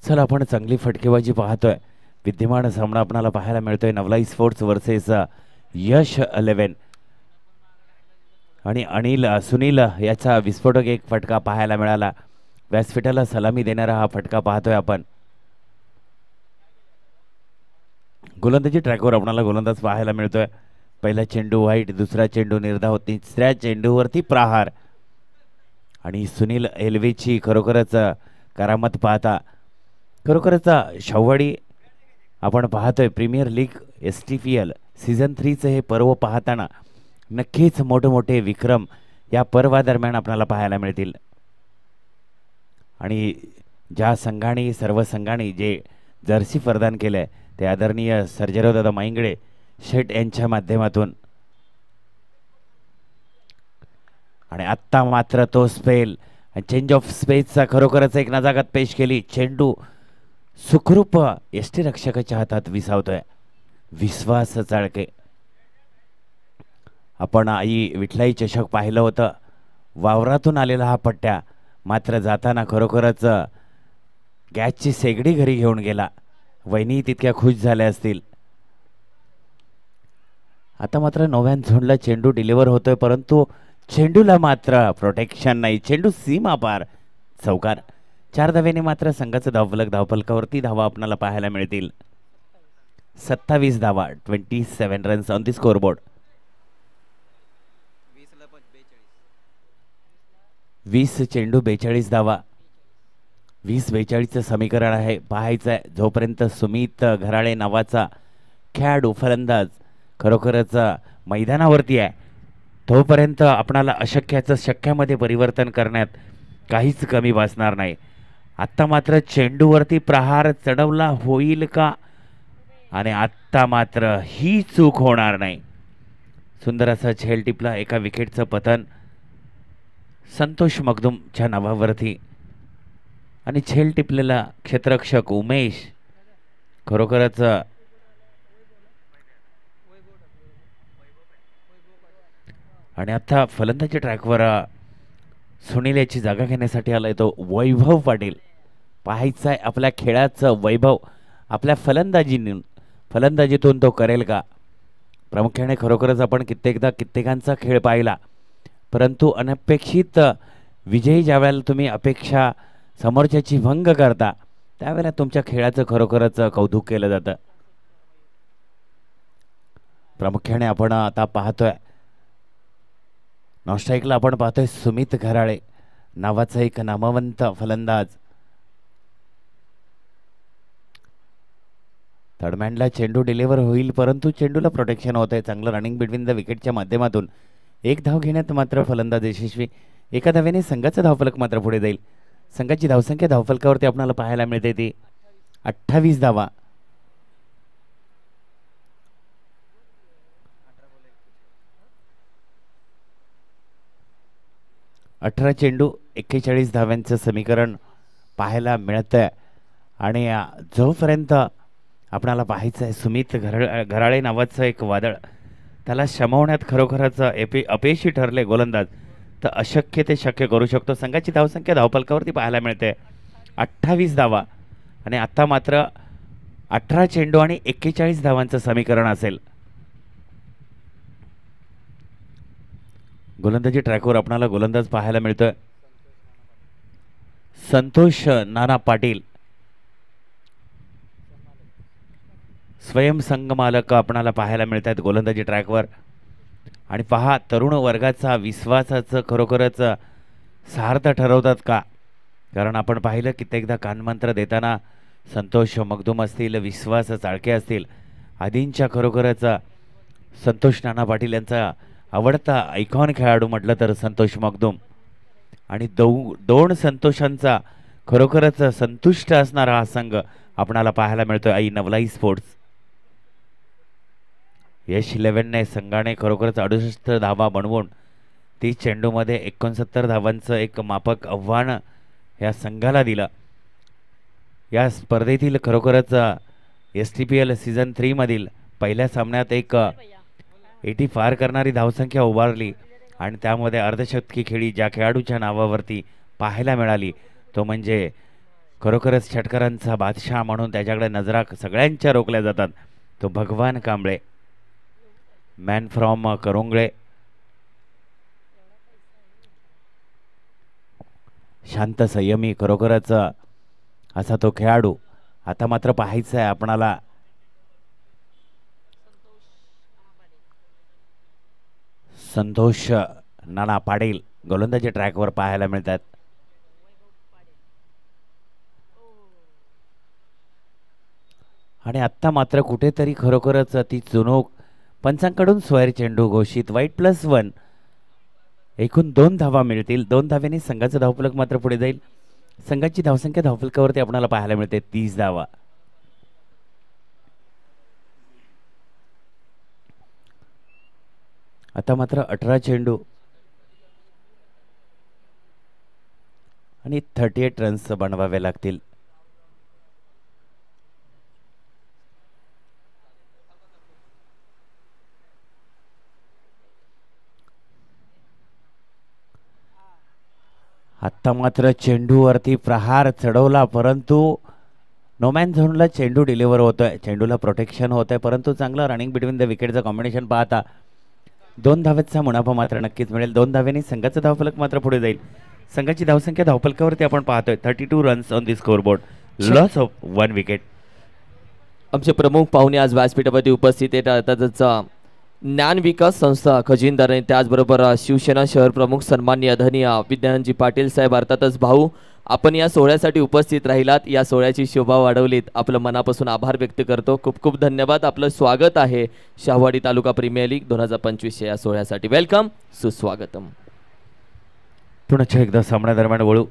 चला आपण चांगली फटकेबाजी पाहतोय. विद्यमान सामना आपल्याला पाहायला मिळतोय नवलाई स्पोर्ट्स वर्सेस यश 11 आणि अनिल सुनील याचा विस्फोटक एक फटका पाहायला मिळाला. व्यासपीठाला सलामी देणारा हा फटका पाहतोय आपण. गोलंदाजी ट्रॅकवर आपल्याला गोलंदाज पाहायला मिळतोय. पहिला चेंडू वाईट, दुसरा चेंडू निर्धाव, तिसऱ्या चेंडूवरती प्रहार आणि सुनील एलवेची खरोखरच करामत पाहता खरोखरच शाहूवाडी आपण पाहतोय. प्रीमियर लीग STPL सीझन 3चं हे पर्व पाहताना नक्कीच मोठमोठे विक्रम या पर्वादरम्यान आपल्याला पाहायला मिळतील. आणि ज्या संघाने सर्व संघाने जे जर्सी प्रदान केले ते आदरणीय सर्जेराव दादा माईंगडे शेट यांच्या माध्यमातून. आणि आत्ता मात्र तो स्पेल चेंज ऑफ स्पेसचा खरोखरच एक नजाकत पेश केली. चेंडू सुखरूप यष्टीरक्षकाच्या हातात विसावतोय. विश्वास चाळके आपण आई विठलाई चषक पाहिलं होतं, वावरातून आलेला हा पट्ट्या मात्र जाताना खरोखरच गॅसची शेगडी घरी घेऊन गेला. वहिनी तितक्या खुश झाल्या असतील. आता मात्र नव्यान झोनला चेंडू डिलिव्हर होतोय, परंतु चेंडूला मात्र प्रोटेक्शन नाही. चेंडू सीमा पार चौकार. 4 धावेने मात्र संघाचं धावफलक धावफलकावरती धावा आपल्याला पाहायला मिळतील. 27 धावा, 27 रन्स ऑन दी स्कोरबोर्ड. 20 चेंडू 42 धावा. 20-42चं समीकरण आहे पाहायचं आहे. जोपर्यंत सुमित घराळे नावाचा खेळाडू फलंदाज खरोखरच मैदानावरती आहे तोपर्यंत आपणाला अशक्याचं शक्यामध्ये परिवर्तन करण्यात काहीच कमी भासणार नाही. आत्ता मात्र चेंडूवरती प्रहार चढवला होईल का, आणि आत्ता मात्र ही चूक होणार नाही. सुंदर असा झेल टिपला. एका विकेटचं पतन संतोष मगदुमच्या नावावरती आणि झेल टिपलेला क्षेत्ररक्षक उमेश खरोखरच आणि आता फलंदाजी ट्रॅकवर सुनील याची जागा घेण्यासाठी आलाय तो वैभव पाटील. पाहायचं आहे आपल्या खेळाचं वैभव आपल्या फलंदाजीतून तो करेल का. प्रामुख्याने खरोखरच आपण कित्येकांचा खेळ पाहिला, परंतु अनपेक्षित विजयी ज्या वेळेला तुम्ही अपेक्षा समोरच्याची भंग करता त्यावेळेला तुमच्या खेळाचं खरोखरच कौतुक केलं जातं. प्रामुख्याने आपण आता पाहतोय नॉनस्ट्राईकला आपण पाहतोय सुमित घराळे नावाचा एक नामवंत फलंदाज. थर्डमॅनला चेंडू डिलिव्हर होईल, परंतु चेंडूला प्रोटेक्शन होत आहे. चांगलं रनिंग बिटवीन द विकेटच्या माध्यमातून एक धाव घेण्यात मात्र फलंदाज यशस्वी. एका धावेने संघाचा धावफलक मात्र पुढे जाईल. संघाची धावसंख्या धावफलकावरती आपल्याला पाहायला मिळते ती 28 धावा. 18 चेंडू 41 धाव्यांचं समीकरण पाहायला मिळतंय. आणि जोपर्यंत आपणाला पाहायचं आहे सुमित घराळे नावाचं एक वादळ त्याला शमवण्यात खरोखरच अपयशी ठरले गोलंदाज, तर अशक्य ते शक्य करू शकतो. संघाची धावसंख्या धावफलकावरती पाहायला मिळते 28 धावा. आणि आता मात्र 18 चेंडू आणि 41 धावांचं समीकरण असेल. गोलंदाजी ट्रॅकवर आपणाला गोलंदाज पाहायला मिळतोय संतोष नाना पाटील. स्वयंसंघ मालक आपणाला पाहायला मिळत आहेत गोलंदाजी ट्रॅकवर. आणि पहा तरुण वर्गाचा विश्वासाचं खरोखरच सार्थ ठरवतात का, कारण आपण पाहिलं कित्येकदा कानमंत्र देताना संतोष मगदूम असतील, विश्वास चाळके असतील आदींच्या खरोखरच संतोष नाना पाटील यांचा आवडता आयकॉन खेळाडू म्हटलं तर संतोष मगदूम. आणि दोन संतोषांचा खरोखरच संतुष्ट असणारा हा संघ आपणाला पाहायला मिळतोय आई नवलाई स्पोर्ट्स. यश 11ने संघाने खरोखरच 68 धावा बनवून 30 चेंडूमध्ये 69 धावांचं एक माफक आव्हान या संघाला दिलं. या स्पर्धेतील खरोखरच STPL सीझन 3 मधील पहिल्या सामन्यात एक 80 पार करणारी धावसंख्या उभारली आणि त्यामध्ये अर्धशतकी खेळी ज्या खेळाडूच्या नावावरती पाहायला मिळाली तो म्हणजे खरोखरच षटकारांचा बादशाह म्हणून त्याच्याकडे नजरा सगळ्यांच्या रोखल्या जातात तो भगवान कांबळे, मॅन फ्रॉम करोंगळे. शांत संयमी खरोखरच असा तो खेळाडू. आता मात्र पाहायचं आहे आपणाला संतोष नाना पाटील गोलंदाजी ट्रॅकवर पाहायला मिळतात. आणि आत्ता मात्र कुठेतरी खरोखरच ती चुनूक पंचांकडून स्क्वेअर चेंडू घोषित. वाईट +1 एकूण 2 धावा मिळतील. 2 धाव्यांनी संघाचा धावफलक मात्र पुढे जाईल. संघाची धावसंख्या धावफलकावरती आपल्याला पाहायला मिळते 30 धावा. आता मात्र 18 चेंडू आणि 38 रन्स बनवावे लागतील. आत्ता मात्र चेंडूवरती प्रहार चढवला परंतु नोमॅन झोनला चेंडू डिलिव्हर होतोय. चेंडूला प्रोटेक्शन होतंय परंतु चांगलं रनिंग बिटवीन द विकेटचं कॉम्बिनेशन पाहता 2 धावेचा मुनाफा मात्र नक्कीच मिळेल. 2 धाव्यांनी संघाचा धावफलक मात्र पुढे जाईल. संघाची धावसंख्या धावफलकावरती आपण पाहतोय 32 runs on the scoreboard, loss of 1 wicket. आमचे प्रमुख पाहुणे आज व्यासपीठावरती उपस्थित आहेत. अर्थातच ज्ञान विकास संस्था खजिनदार आणि त्याचबरोबर शिवसेना शहर प्रमुख सन्माननीय आदरणीय विद्यानंदजी पाटील साहेब. अर्थातच भाऊ आपण या सोहळ्यासाठी उपस्थित राहिलात, या सोहळ्याची शोभा वाढवलीत, आपलं मनापासून आभार व्यक्त करतो. खूप खूप धन्यवाद. आपलं स्वागत आहे शाहवाडी तालुका प्रीमियर लीग 2025 या सोहळ्यासाठी. वेलकम, सुस्वागतम. पुन्हा एकदा सामन्यादरम्यान वळू.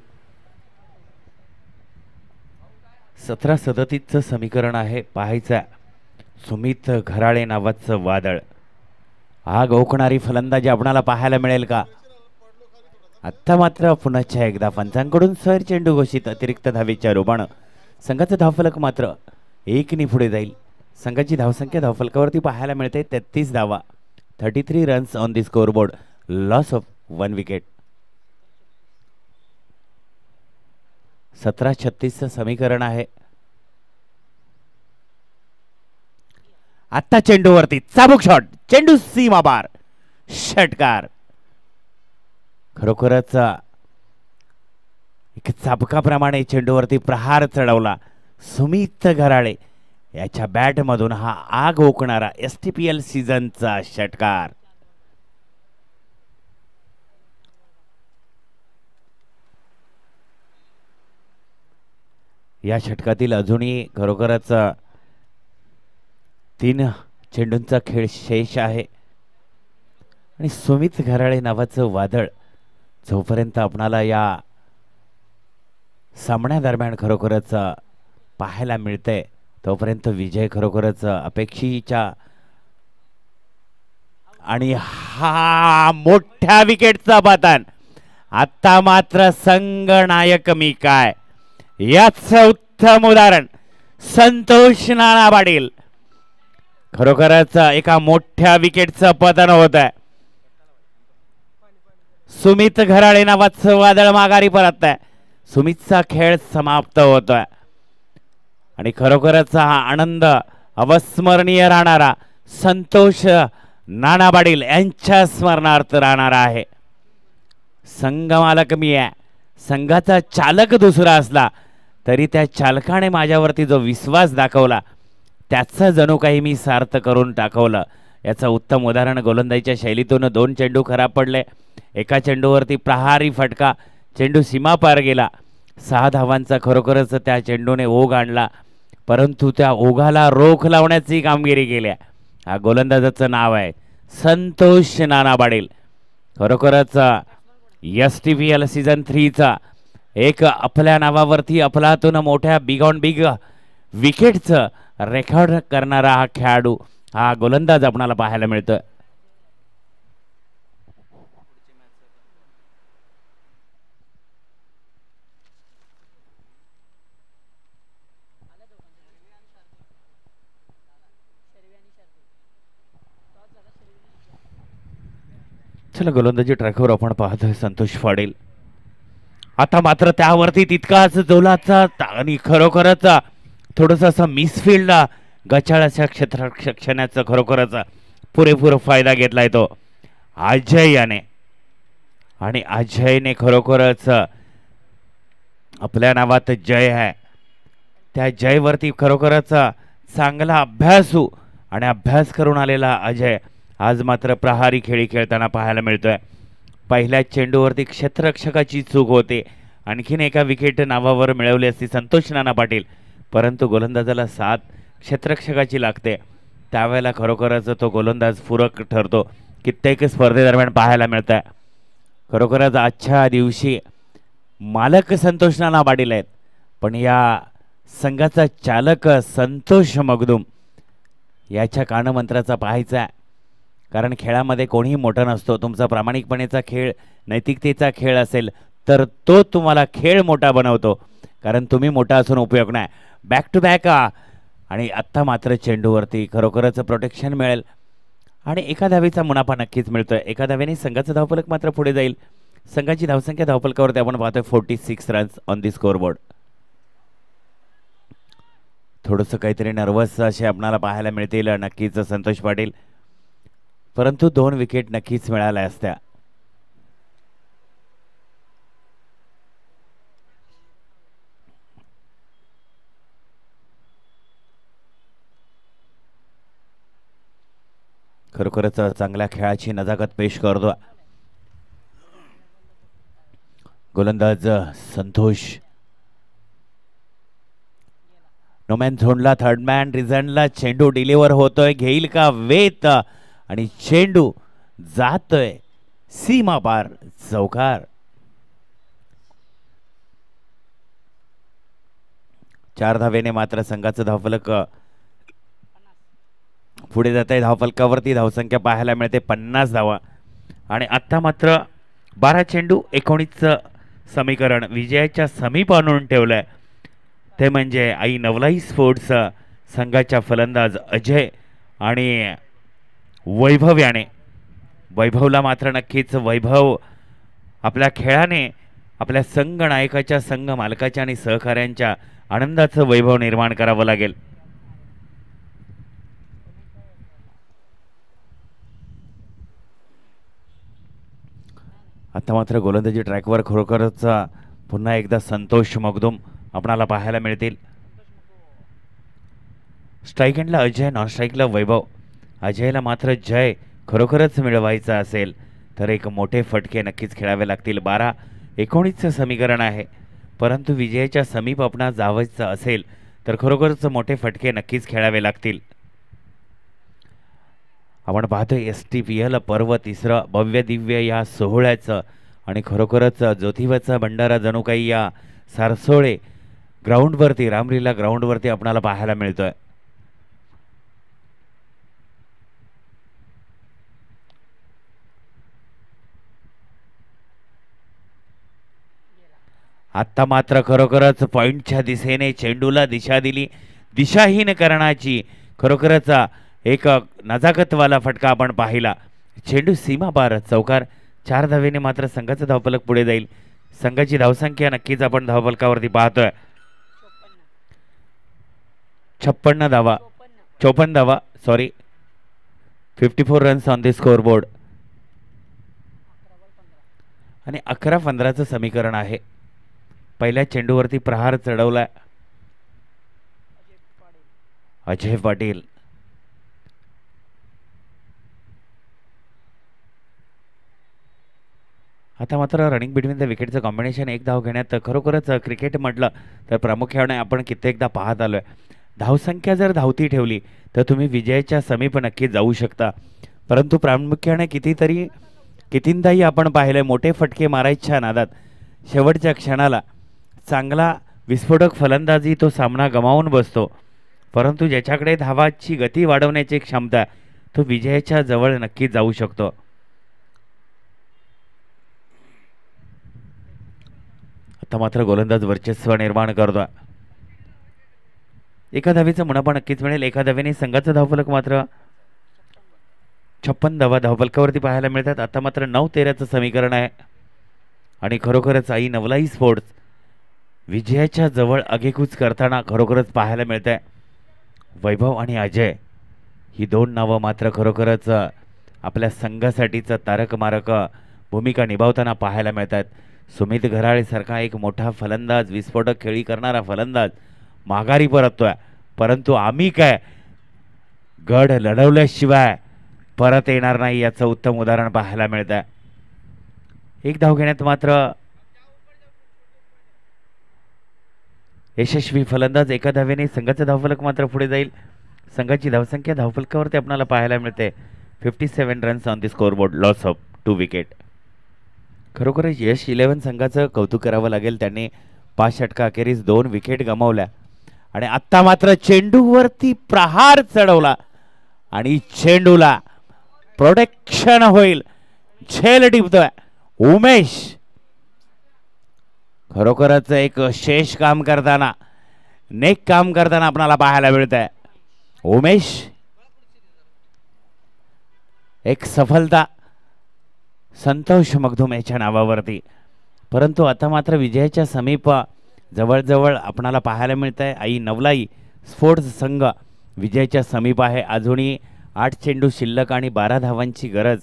17-37चं समीकरण आहे. पाहायचं सुमित घराळे नावाचं वादळ. आग ओकणारी फलंदाजी आपणाला पाहायला मिळेल का. आत्ता मात्र पुन्हा एकदा पंचांकडून सर चेंडू घोषित. अतिरिक्त धावेच्या रूपानं संघाचं धावफलक मात्र 1ने पुढे जाईल. संघाची धावसंख्या धावफलकावरती पाहायला मिळते 33 धावा, 33 runs on the scoreboard, loss of 1 wicket. 17-36चं समीकरण आहे. आता चेंडूवरती चाबूक शॉट, चेंडू सीमा पार, षटकार. खरोखरच एक चाबकाप्रमाणे चेंडूवरती प्रहार चढवला सुमित घराळे याच्या बॅटमधून. हा आग ओकणारा STPL सीझनचा षटकार. या षटकातील अजूनही खरोखरच 3 चेंडूंचा खेळ शेष आहे आणि सुमित घराळे नावाचं वादळ जोपर्यंत आपणाला या सामन्यादरम्यान खरोखरच पाहायला मिळते तोपर्यंत विजय खरोखरच अपेक्षेच्या. आणि हा मोठ्या विकेटचा पतन. आता मात्र संघनायक मी काय याचं उत्तम उदाहरण संतोष नाना पाटील. खरोखरच एका मोठ्या विकेटचं पतन होत आहे. सुमित घराळे नावाचं वादळ माघारी परत आहे. सुमितचा खेळ समाप्त होतोय आणि खरोखरच हा आनंद अविस्मरणीय राहणारा संतोष नाना पाटील यांच्या स्मरणार्थ राहणार आहे. संघ मालक मी आहे, संघाचा चालक दुसरा असला तरी त्या चालकाने माझ्यावरती जो विश्वास दाखवला त्याचं जणू काही मी सार्थ करून टाकवलं. याचं उत्तम उदाहरण गोलंदाजीच्या शैलीतून 2 चेंडू खराब पडले. एका चेंडूवरती प्रहारी फटका, चेंडू सीमापार गेला. 6 धावांचा खरोखरच त्या चेंडूने ओघ आणला, परंतु त्या ओघाला रोख लावण्याची कामगिरी केल्या. हा गोलंदाजाचं नाव आहे संतोष नाना पाटील. खरोखरच STPL सीझन 3चा एक आपल्या नावावरती अफलातून मोठ्या बिग ऑन बिग विकेटचं रेकॉर्ड करणारा हा खेळाडू, हा गोलंदाज आपणाला पाहायला मिळतोय. चला गोलंदाजी ट्रॅकवर आपण पाहतोय संतोष पाटील. आता मात्र त्यावरती तितकाच जोलाचा आणि खरोखरच थोडस असं मिसफिल्ड गचाळाच्या क्षेत्ररक्षणाचा खरोखरच पुरेपूर फायदा घेतलाय तो अजय याने. आणि अजयने खरोखरच आपल्या नावात जय आहे, त्या जयवरती खरोखरच चांगला अभ्यासू आणि अभ्यास करून आलेला अजय आज मात्र प्रहारी खेळी खेळताना पाहायला मिळतोय. पहिल्या चेंडूवरती क्षेत्ररक्षकाची चूक होते. आणखीन एका विकेट नावावर मिळवली असती संतोष नाना पाटील, परंतु गोलंदाजाला 7 क्षेत्ररक्षकाची लागते. त्यावेळेला खरोखरच तो गोलंदाज पूरक ठरतो. कित्येक स्पर्धेदरम्यान पाहायला मिळत आहे. खरोखरच आजच्या दिवशी मालक संतोष नाना पाटील आहेत, पण या संघाचा चालक संतोष मगदूम याच्या कानमंत्राचा पाहायचा आहे. कारण खेळामध्ये कोणीही मोठा नसतो. तुमचा प्रामाणिकपणेचा खेळ, नैतिकतेचा खेळ असेल तर तो तुम्हाला खेळ मोठा बनवतो. कारण तुम्ही मोठा असून उपयोग नाही. बॅक टू बॅक आणि आत्ता मात्र चेंडूवरती खरोखरच प्रोटेक्शन मिळेल आणि एका धावेचा मुनाफा नक्कीच मिळतोय. एका धावेने संघाचा धावफलक मात्र पुढे जाईल. संघाची धावसंख्या धावफलकावरती आपण पाहतोय 46 रन्स ऑन दी स्कोरबोर्ड. थोडंसं काहीतरी नर्वस असे आपणाला पाहायला मिळतील नक्कीच संतोष पाटील, परंतु 2 विकेट नक्कीच मिळाल्या असत्या. खरोखरच चांगल्या खेळाची नजाकत पेश करतो गोलंदाज संतोष. नोमॅन झोनला थर्ड मॅन रिझनला चेंडू डिलिव्हर होतोय. घेईल का वेत आणि चेंडू जातोय सीमा पार चौकार. 4 धावेने मात्र संघाचं धावफलक पुढे जात आहे. धावफलकावरती धावसंख्या पाहायला मिळते 50 धावा. आणि आत्ता मात्र 12 चेंडू 19चं समीकरण विजयाच्या समीप आणून ठेवलंय. ते म्हणजे आई नवलाई स्पोर्ट्स संघाच्या फलंदाज अजय आणि वैभव याने. वैभवला मात्र नक्कीच वैभव आपल्या खेळाने आपल्या संघ नायकाच्या, संघ मालकाच्या आणि सहकाऱ्यांच्या आनंदाचं वैभव निर्माण करावं लागेल. आता मात्र गोलंदाजी ट्रॅकवर खरोखरच पुन्हा एकदा संतोष मगदूम आपणाला पाहायला मिळतील. स्ट्राईक एंडला अजय, नॉन स्ट्राईकला वैभव. अजयला मात्र जय खरोखरच मिळवायचा असेल तर एक मोठे फटके नक्कीच खेळावे लागतील. 12-19चं समीकरण आहे, परंतु विजयाच्या समीप आपणास जावायचं असेल तर खरोखरच मोठे फटके नक्कीच खेळावे लागतील. आपण पाहतोय STPL पर्व 3रं भव्य दिव्य या सोहळ्याचं आणि खरोखरच ज्योतिबाचा भंडारा जणू काही या सारसोळे ग्राउंडवरती, रामलीला ग्राउंडवरती आपणाला पाहायला मिळतोय. आत्ता मात्र खरोखरच पॉइंटच्या दिशेने चेंडूला दिशा दिली. दिशाहीन करण्याची खरोखरच एक नजाकतवाला फटका आपण पाहिला. चेंडू सीमा पार चौकार. 4 धावेने मात्र संघाचं धावफलक पुढे जाईल. संघाची धावसंख्या नक्कीच आपण धावफलकावरती पाहतोय 56 धावा, 54 धावा, sorry 54 runs on the scoreboard. आणि 11-15चं समीकरण आहे. पहिल्या चेंडूवरती प्रहार चढवलाय अजय पाटील. आता मात्र रनिंग बिटवीन द विकेटचं कॉम्बिनेशन एक धाव घेण्यात खरोखरच क्रिकेट म्हटलं तर प्रामुख्याने आपण कित्येकदा पाहत आलोय. धावसंख्या जर धावती ठेवली तर तुम्ही विजयाच्या समीप नक्की जाऊ शकता. परंतु प्रामुख्याने कितींदाही आपण पाहिलंय मोठे फटके मारायच्या नादात शेवटच्या क्षणाला चांगला विस्फोटक फलंदाजी तो सामना गमावून बसतो. परंतु ज्याच्याकडे धावाची गती वाढवण्याची क्षमता तो विजयाच्या जवळ नक्की जाऊ शकतो. आता मात्र गोलंदाज वर्चस्व निर्माण करतोय. एका धावेचं मुनाफा नक्कीच मिळेल. एका धावेने संघाचा धावफलक मात्र 56 धावा धावफलकावरती पाहायला मिळतात. आता मात्र 9-13चं समीकरण आहे आणि खरोखरच आई नवलाई स्पोर्ट्स विजयाच्या जवळ आगेकूच करताना खरोखरच पाहायला मिळत आहे. वैभव आणि अजय ही दोन नावं मात्र खरोखरच आपल्या संघासाठीचं तारक मारक भूमिका निभावताना पाहायला मिळतात. सुमित घराळेसारखा एक मोठा फलंदाज विस्फोटक खेळी करणारा फलंदाज माघारी परततोय. परंतु आम्ही काय गड लढवल्याशिवाय परत येणार नाही याचं उत्तम उदाहरण पाहायला मिळत आहे. एक धाव घेण्यात मात्र यशस्वी फलंदाज एका धावेने संघाचा धावफलक मात्र पुढे जाईल. संघाची धावसंख्या धावफलकावरती आपल्याला पाहायला मिळते 57 runs on the scoreboard, loss of 2 wicket. खरोखरच यश 11 संघाचं कौतुक करावं लागेल. त्यांनी 5 षटका अखेरीस 2 विकेट गमावल्या आणि आत्ता मात्र चेंडूवरती प्रहार चढवला आणि चेंडूला प्रोटेक्शन होईल. झेल टिपतोय उमेश. खरोखरच एक शेष काम करताना नेक काम करताना आपल्याला पाहायला मिळत आहे. उमेश एक सफलता संतोष मगदुम याच्या नावावरती. परंतु आता मात्र विजयाच्या समीप जवळजवळ आपणाला पाहायला मिळत आहे. आई नवलाई स्पोर्ट्स संघ विजयाच्या समीप आहे. अजूनही 8 चेंडू शिल्लक आणि 12 धावांची गरज.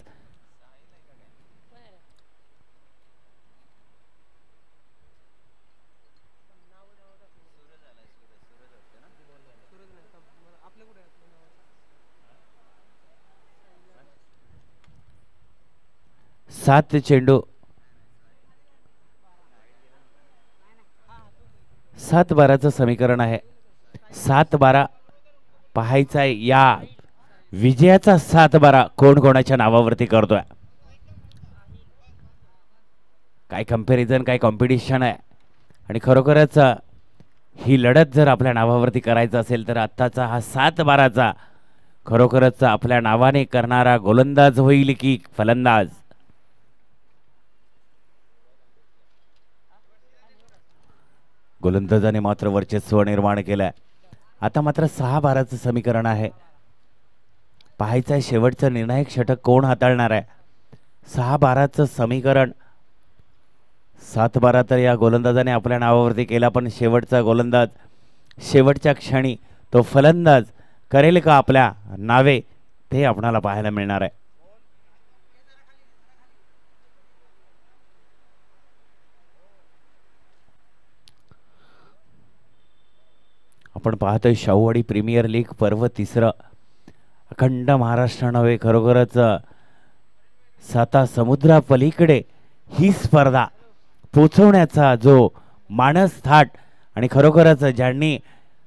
सात चेंडू 7-12चं समीकरण आहे. 7-12 पाहायचं आहे. या विजयाचा 7-12 कोण कोणाच्या नावावरती करतोय. काय कंपॅरिझन काय कॉम्पिटिशन आहे आणि खरोखरच ही लढत जर आपल्या नावावरती करायचं असेल तर आत्ताचा हा 7-12चा खरोखरच आपल्या नावाने करणारा गोलंदाज होईल की फलंदाज. गोलंदाजाने मात्र वर्चस्व निर्माण केलंय. आता मात्र 6-12चं समीकरण आहे. पाहायचं आहे शेवटचं निर्णायक षटक कोण हाताळणार आहे. 6-12चं समीकरण 7-12 तर या गोलंदाजाने आपल्या नावावरती केला. पण शेवटचा गोलंदाज शेवटच्या क्षणी तो फलंदाज करेल का आपल्या नावे ते आपणाला पाहायला मिळणार आहे. आपण पाहतोय शाहूवाडी प्रीमियर लीग पर्व 3. अखंड महाराष्ट्र नव्हे खरोखरच 7 समुद्रापलीकडे ही स्पर्धा पोचवण्याचा जो मानस थाट आणि खरोखरच ज्यांनी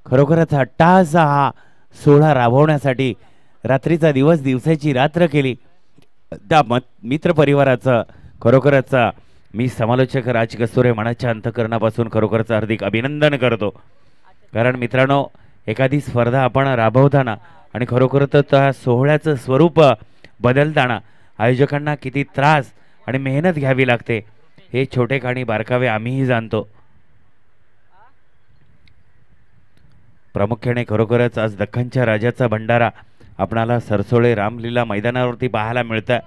खरोखरच अट्टहास हा सोहळा राबवण्यासाठी रात्रीचा दिवस दिवसाची रात्र केली त्या मित्र परिवाराचं खरोखरच मी समालोचक राज कस्तुरे मनाच्या अंतःकरणापासून खरोखरच हार्दिक अभिनंदन करतो. कारण मित्रांनो एखादी स्पर्धा आपण राबवताना आणि खरोखरच त्या सोहळ्याचं स्वरूप बदलताना आयोजकांना किती त्रास आणि मेहनत घ्यावी लागते हे छोटे खाणी बारकावे आम्हीही जाणतो. प्रामुख्याने खरोखरच आज दख्खनच्या राजाचा भंडारा आपणाला सरसोळे रामलीला मैदानावरती पाहायला मिळतं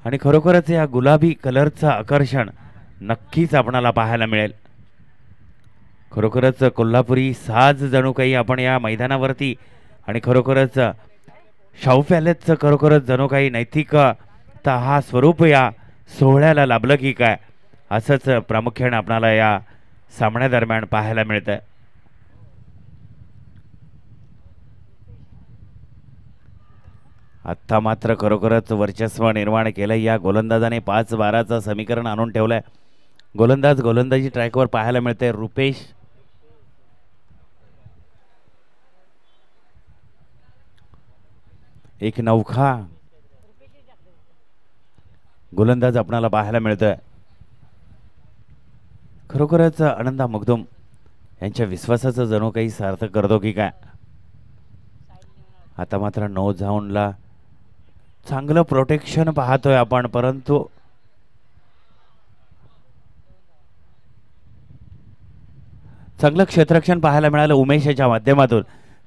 आणि खरोखरच या गुलाबी कलरचं आकर्षण नक्कीच आपणाला पाहायला मिळेल. खरोखरच कोल्हापुरी साज जणू काही आपण या मैदानावरती आणि खरोखरच शाहू पॅलेसचं खरोखरच जणू काही नैतिकता हा स्वरूप या सोहळ्याला लाभलं की काय असंच प्रामुख्याने आपणाला या सामन्यादरम्यान पाहायला मिळतं. आत्ता मात्र खरोखरच वर्चस्व निर्माण केलं या गोलंदाजाने 5-12चं समीकरण आणून ठेवलंय. गोलंदाजी ट्रॅकवर पाहायला मिळते. रुपेश एक नौखा गोलंदाज आपणाला पाहायला मिळतोय. खरोखरच आनंदा मगदुम यांच्या विश्वासाचं जणू काही सार्थक करतो की काय. आता मात्र नो झोनला चांगलं प्रोटेक्शन पाहतोय आपण, परंतु चांगलं क्षेत्ररक्षण पाहायला मिळालं उमेशच्या माध्यमातून.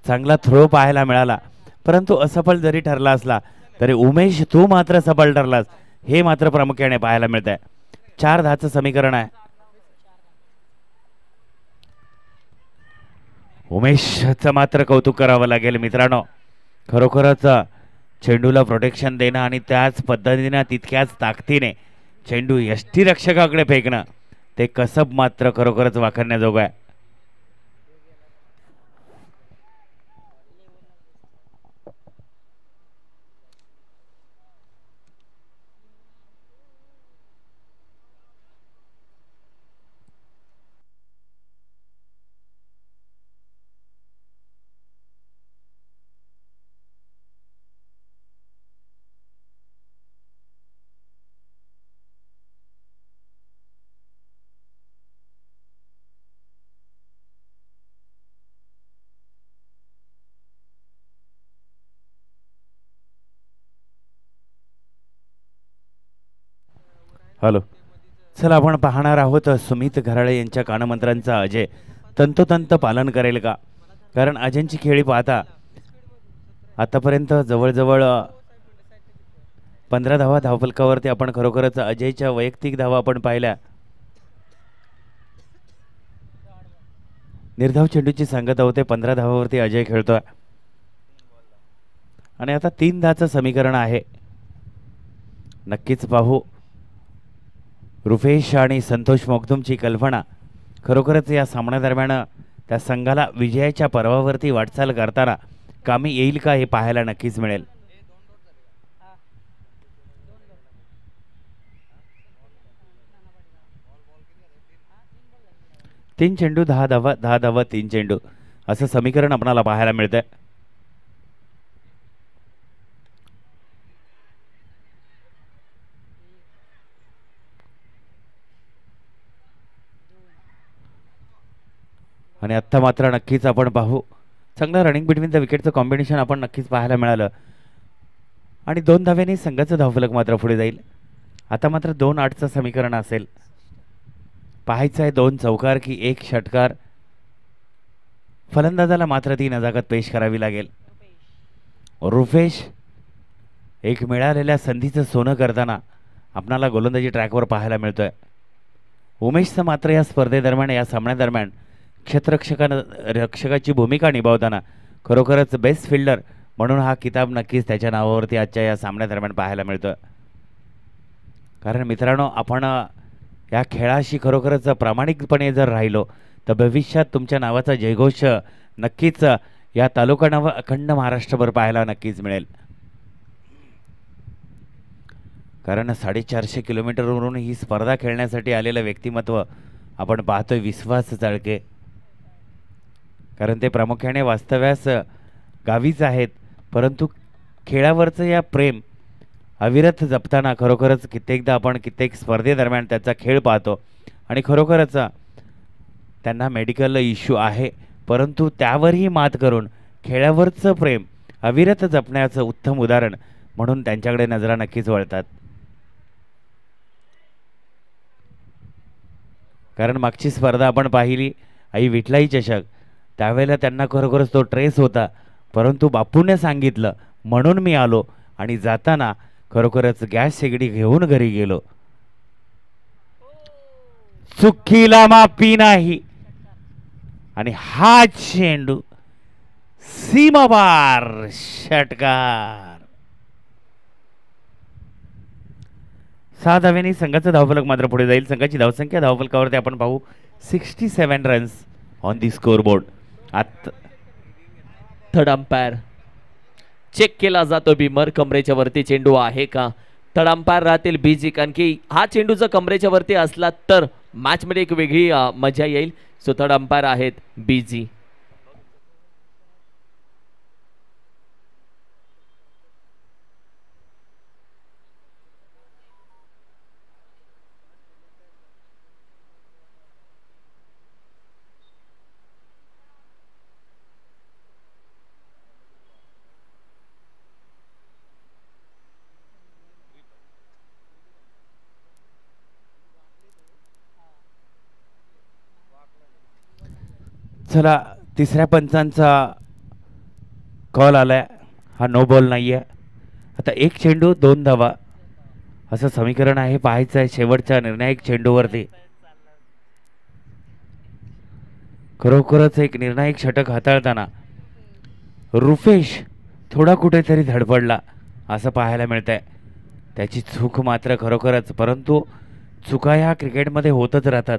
चांगला थ्रो पाहायला मिळाला, परंतु असफल जरी ठरला असला तरी उमेश तू मात्र सफल ठरलास हे मात्र प्रामुख्याने पाहायला मिळत आहे. 4-10चं समीकरण आहे. उमेशचं मात्र कौतुक करावं लागेल मित्रांनो. खरोखरच चेंडूला प्रोटेक्शन देणं आणि त्याच पद्धतीने तितक्याच ताकदीने चेंडू यष्टीरक्षकाकडे फेकणं ते कसब मात्र खरोखरच वाखाणण्याजोगं आहे. हॅलो, चला आपण पाहणार आहोत सुमित घराळे यांच्या कानमंत्रांचा अजय तंतोतंत पालन करेल का. कारण अजयची खेळी पाहता आतापर्यंत जवळजवळ 15 धावा धावफलकावरती आपण खरोखरच अजयच्या वैयक्तिक धावा आपण पाहिल्या. निर्धाव चेंडूची सांगत होते 15 धावावरती अजय खेळतोय आणि आता 3 धाचं समीकरण आहे. नक्कीच पाहू रुफेश आणि संतोष मगदुमची कल्पना खरोखरच या सामन्यादरम्यान त्या संघाला विजयाच्या पर्वावरती वाटचाल करताना कामी येईल का हे पाहायला नक्कीच मिळेल. तीन चेंडू 10 धावा 10 धावा 3 चेंडू असं समीकरण आपल्याला पाहायला मिळतंय. आणि आत्ता मात्र नक्कीच आपण पाहू चांगलं रनिंग बिटवीन द विकेटचं कॉम्बिनेशन आपण नक्कीच पाहायला मिळालं आणि 2 धाव्यांनी संघाचं धावफलक मात्र पुढे जाईल. आता मात्र 2-8चं समीकरण असेल. पाहायचं आहे 2 चौकार की 1 षटकार. फलंदाजाला मात्र ती नजाकत पेश करावी लागेल. रुफेश एक मिळालेल्या संधीचं सोनं करताना आपणाला गोलंदाजी ट्रॅकवर पाहायला मिळतोय. उमेशचं मात्र या स्पर्धेदरम्यान या सामन्यादरम्यान रक्षकाची भूमिका निभावताना खरोखरच बेस्ट फिल्डर म्हणून हा किताब नक्कीच त्याच्या नावावरती आजच्या या सामन्यादरम्यान पाहायला मिळतोय. कारण मित्रांनो आपण या खेळाशी खरोखरच प्रामाणिकपणे जर राहिलो तर भविष्यात तुमच्या नावाचा जयघोष नक्कीच या तालुका नाव अखंड महाराष्ट्रभर पाहायला नक्कीच मिळेल. कारण 450 किलोमीटरवरून ही स्पर्धा खेळण्यासाठी आलेलं व्यक्तिमत्व आपण पाहतोय विश्वास चाळके. कारण ते प्रामुख्याने वास्तव्यास गावीच आहेत, परंतु खेळावरचं या प्रेम अविरत जपताना खरोखरच कित्येकदा आपण कित्येक स्पर्धेदरम्यान त्याचा खेळ पाहतो आणि खरोखरच त्यांना मेडिकल इश्यू आहे, परंतु त्यावरही मात करून खेळावरचं प्रेम अविरत जपण्याचं उत्तम उदाहरण म्हणून त्यांच्याकडे नजरा नक्कीच वळतात. कारण मागची स्पर्धा आपण पाहिली आई विठलाई चषक, त्यावेळेला त्यांना खरोखरच तो ट्रेस होता, परंतु बापूने सांगितलं म्हणून मी आलो आणि जाताना खरोखरच गॅस शेगडी घेऊन घरी गेलो. चुकीला माफी नाही आणि हा चेंडू सीमापार षटकार. 6 धाव्यांनी संघाचं धावफलक मात्र पुढे जाईल. संघाची धावसंख्या धावफलकावरती आपण पाहू 67 runs on the score board. Third umpire check केला जातो भीमर. कमरेच्या वरती चेंडू आहे का? थर्ड अंपायर राहतील बीजी, कारण की हा चेंडू जर कमरेच्या वरती असला तर मॅच मध्ये एक वेगळी मजा येईल. सो थर्ड अंपायर आहेत बीजी. चला, तिसऱ्या पंचांचा कॉल आलाय. हा नो बॉल नाहीये. आता एक चेंडू 2 धावा असं समीकरण आहे. पाहायचं आहे शेवटच्या निर्णायक चेंडूवरती. खरोखरच एक निर्णायक षटक हाताळताना रुपेश थोडा कुठेतरी धडपडला असं पाहायला मिळतंय. त्याची चूक मात्र खरोखरच, परंतु चुका ह्या क्रिकेटमध्ये होतच राहतात.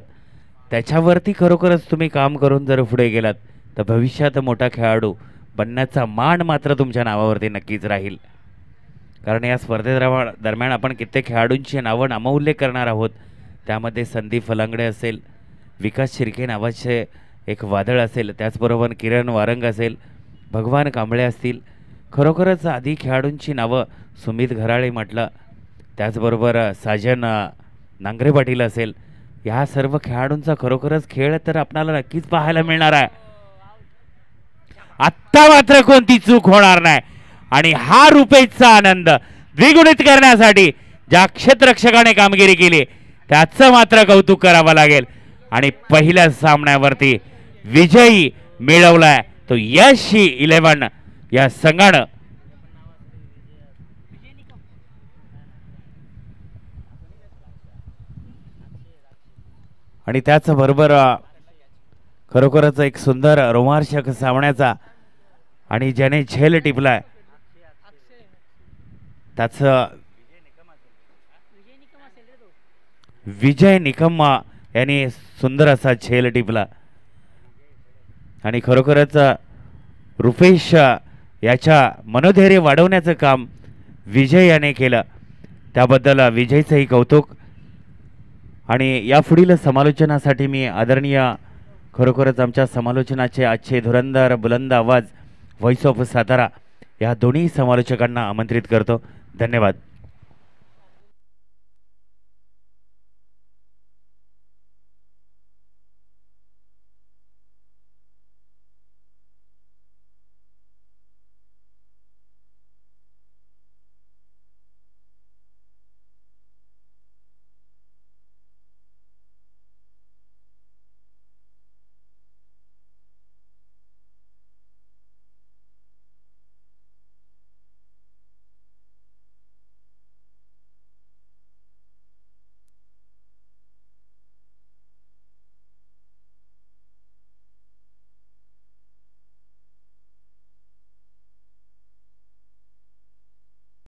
त्याच्यावरती खरोखरच तुम्ही काम करून जर पुढे गेलात तर भविष्यात मोठा खेळाडू बनण्याचा मान मात्र तुमच्या नावावरती नक्कीच राहील. कारण या स्पर्धेदरम्यान आपण कित्येक खेळाडूंची नावं नामोल्लेख करणार आहोत. त्यामध्ये संदीप फलांगडे असेल, विकास शिर्के नावाचे एक वादळ असेल, त्याचबरोबर किरण वारंग असेल, भगवान कांबळे असतील. खरोखरच आधी खेळाडूंची नावं सुमित घराळे म्हटलं, त्याचबरोबर साजन नांगरे पाटील असेल. ह्या सर्व खेळाडूंचा खरोखरच खेळ तर आपल्याला नक्कीच पाहायला मिळणार आहे. आत्ता मात्र कोणती चूक होणार नाही आणि हा रुपेशचा आनंद द्विगुणित करण्यासाठी ज्या क्षेत्ररक्षकाने कामगिरी केली त्याचं मात्र कौतुक करावं लागेल. आणि पहिल्या सामन्यावरती विजयी मिळवलाय तो यश 11 या संघानं. आणि त्याचबरोबर खरोखरच एक सुंदर रोमांचक सामन्याचा आणि ज्याने झेल टिपलाय त्याच विजय निकम्मा यांनी सुंदर असा झेल टिपला. आणि खरोखरच रुपेश याच्या मनोधैर्य वाढवण्याचं काम विजय याने केलं, त्याबद्दल विजयचंही कौतुक. आणि यापुढील समालोचनासाठी मी आदरणीय खरोखरच आमच्या समालोचनाचे आजचे धुरंधर बुलंद आवाज व्हॉइस ऑफ सातारा या दोन्ही समालोचकांना आमंत्रित करतो. धन्यवाद.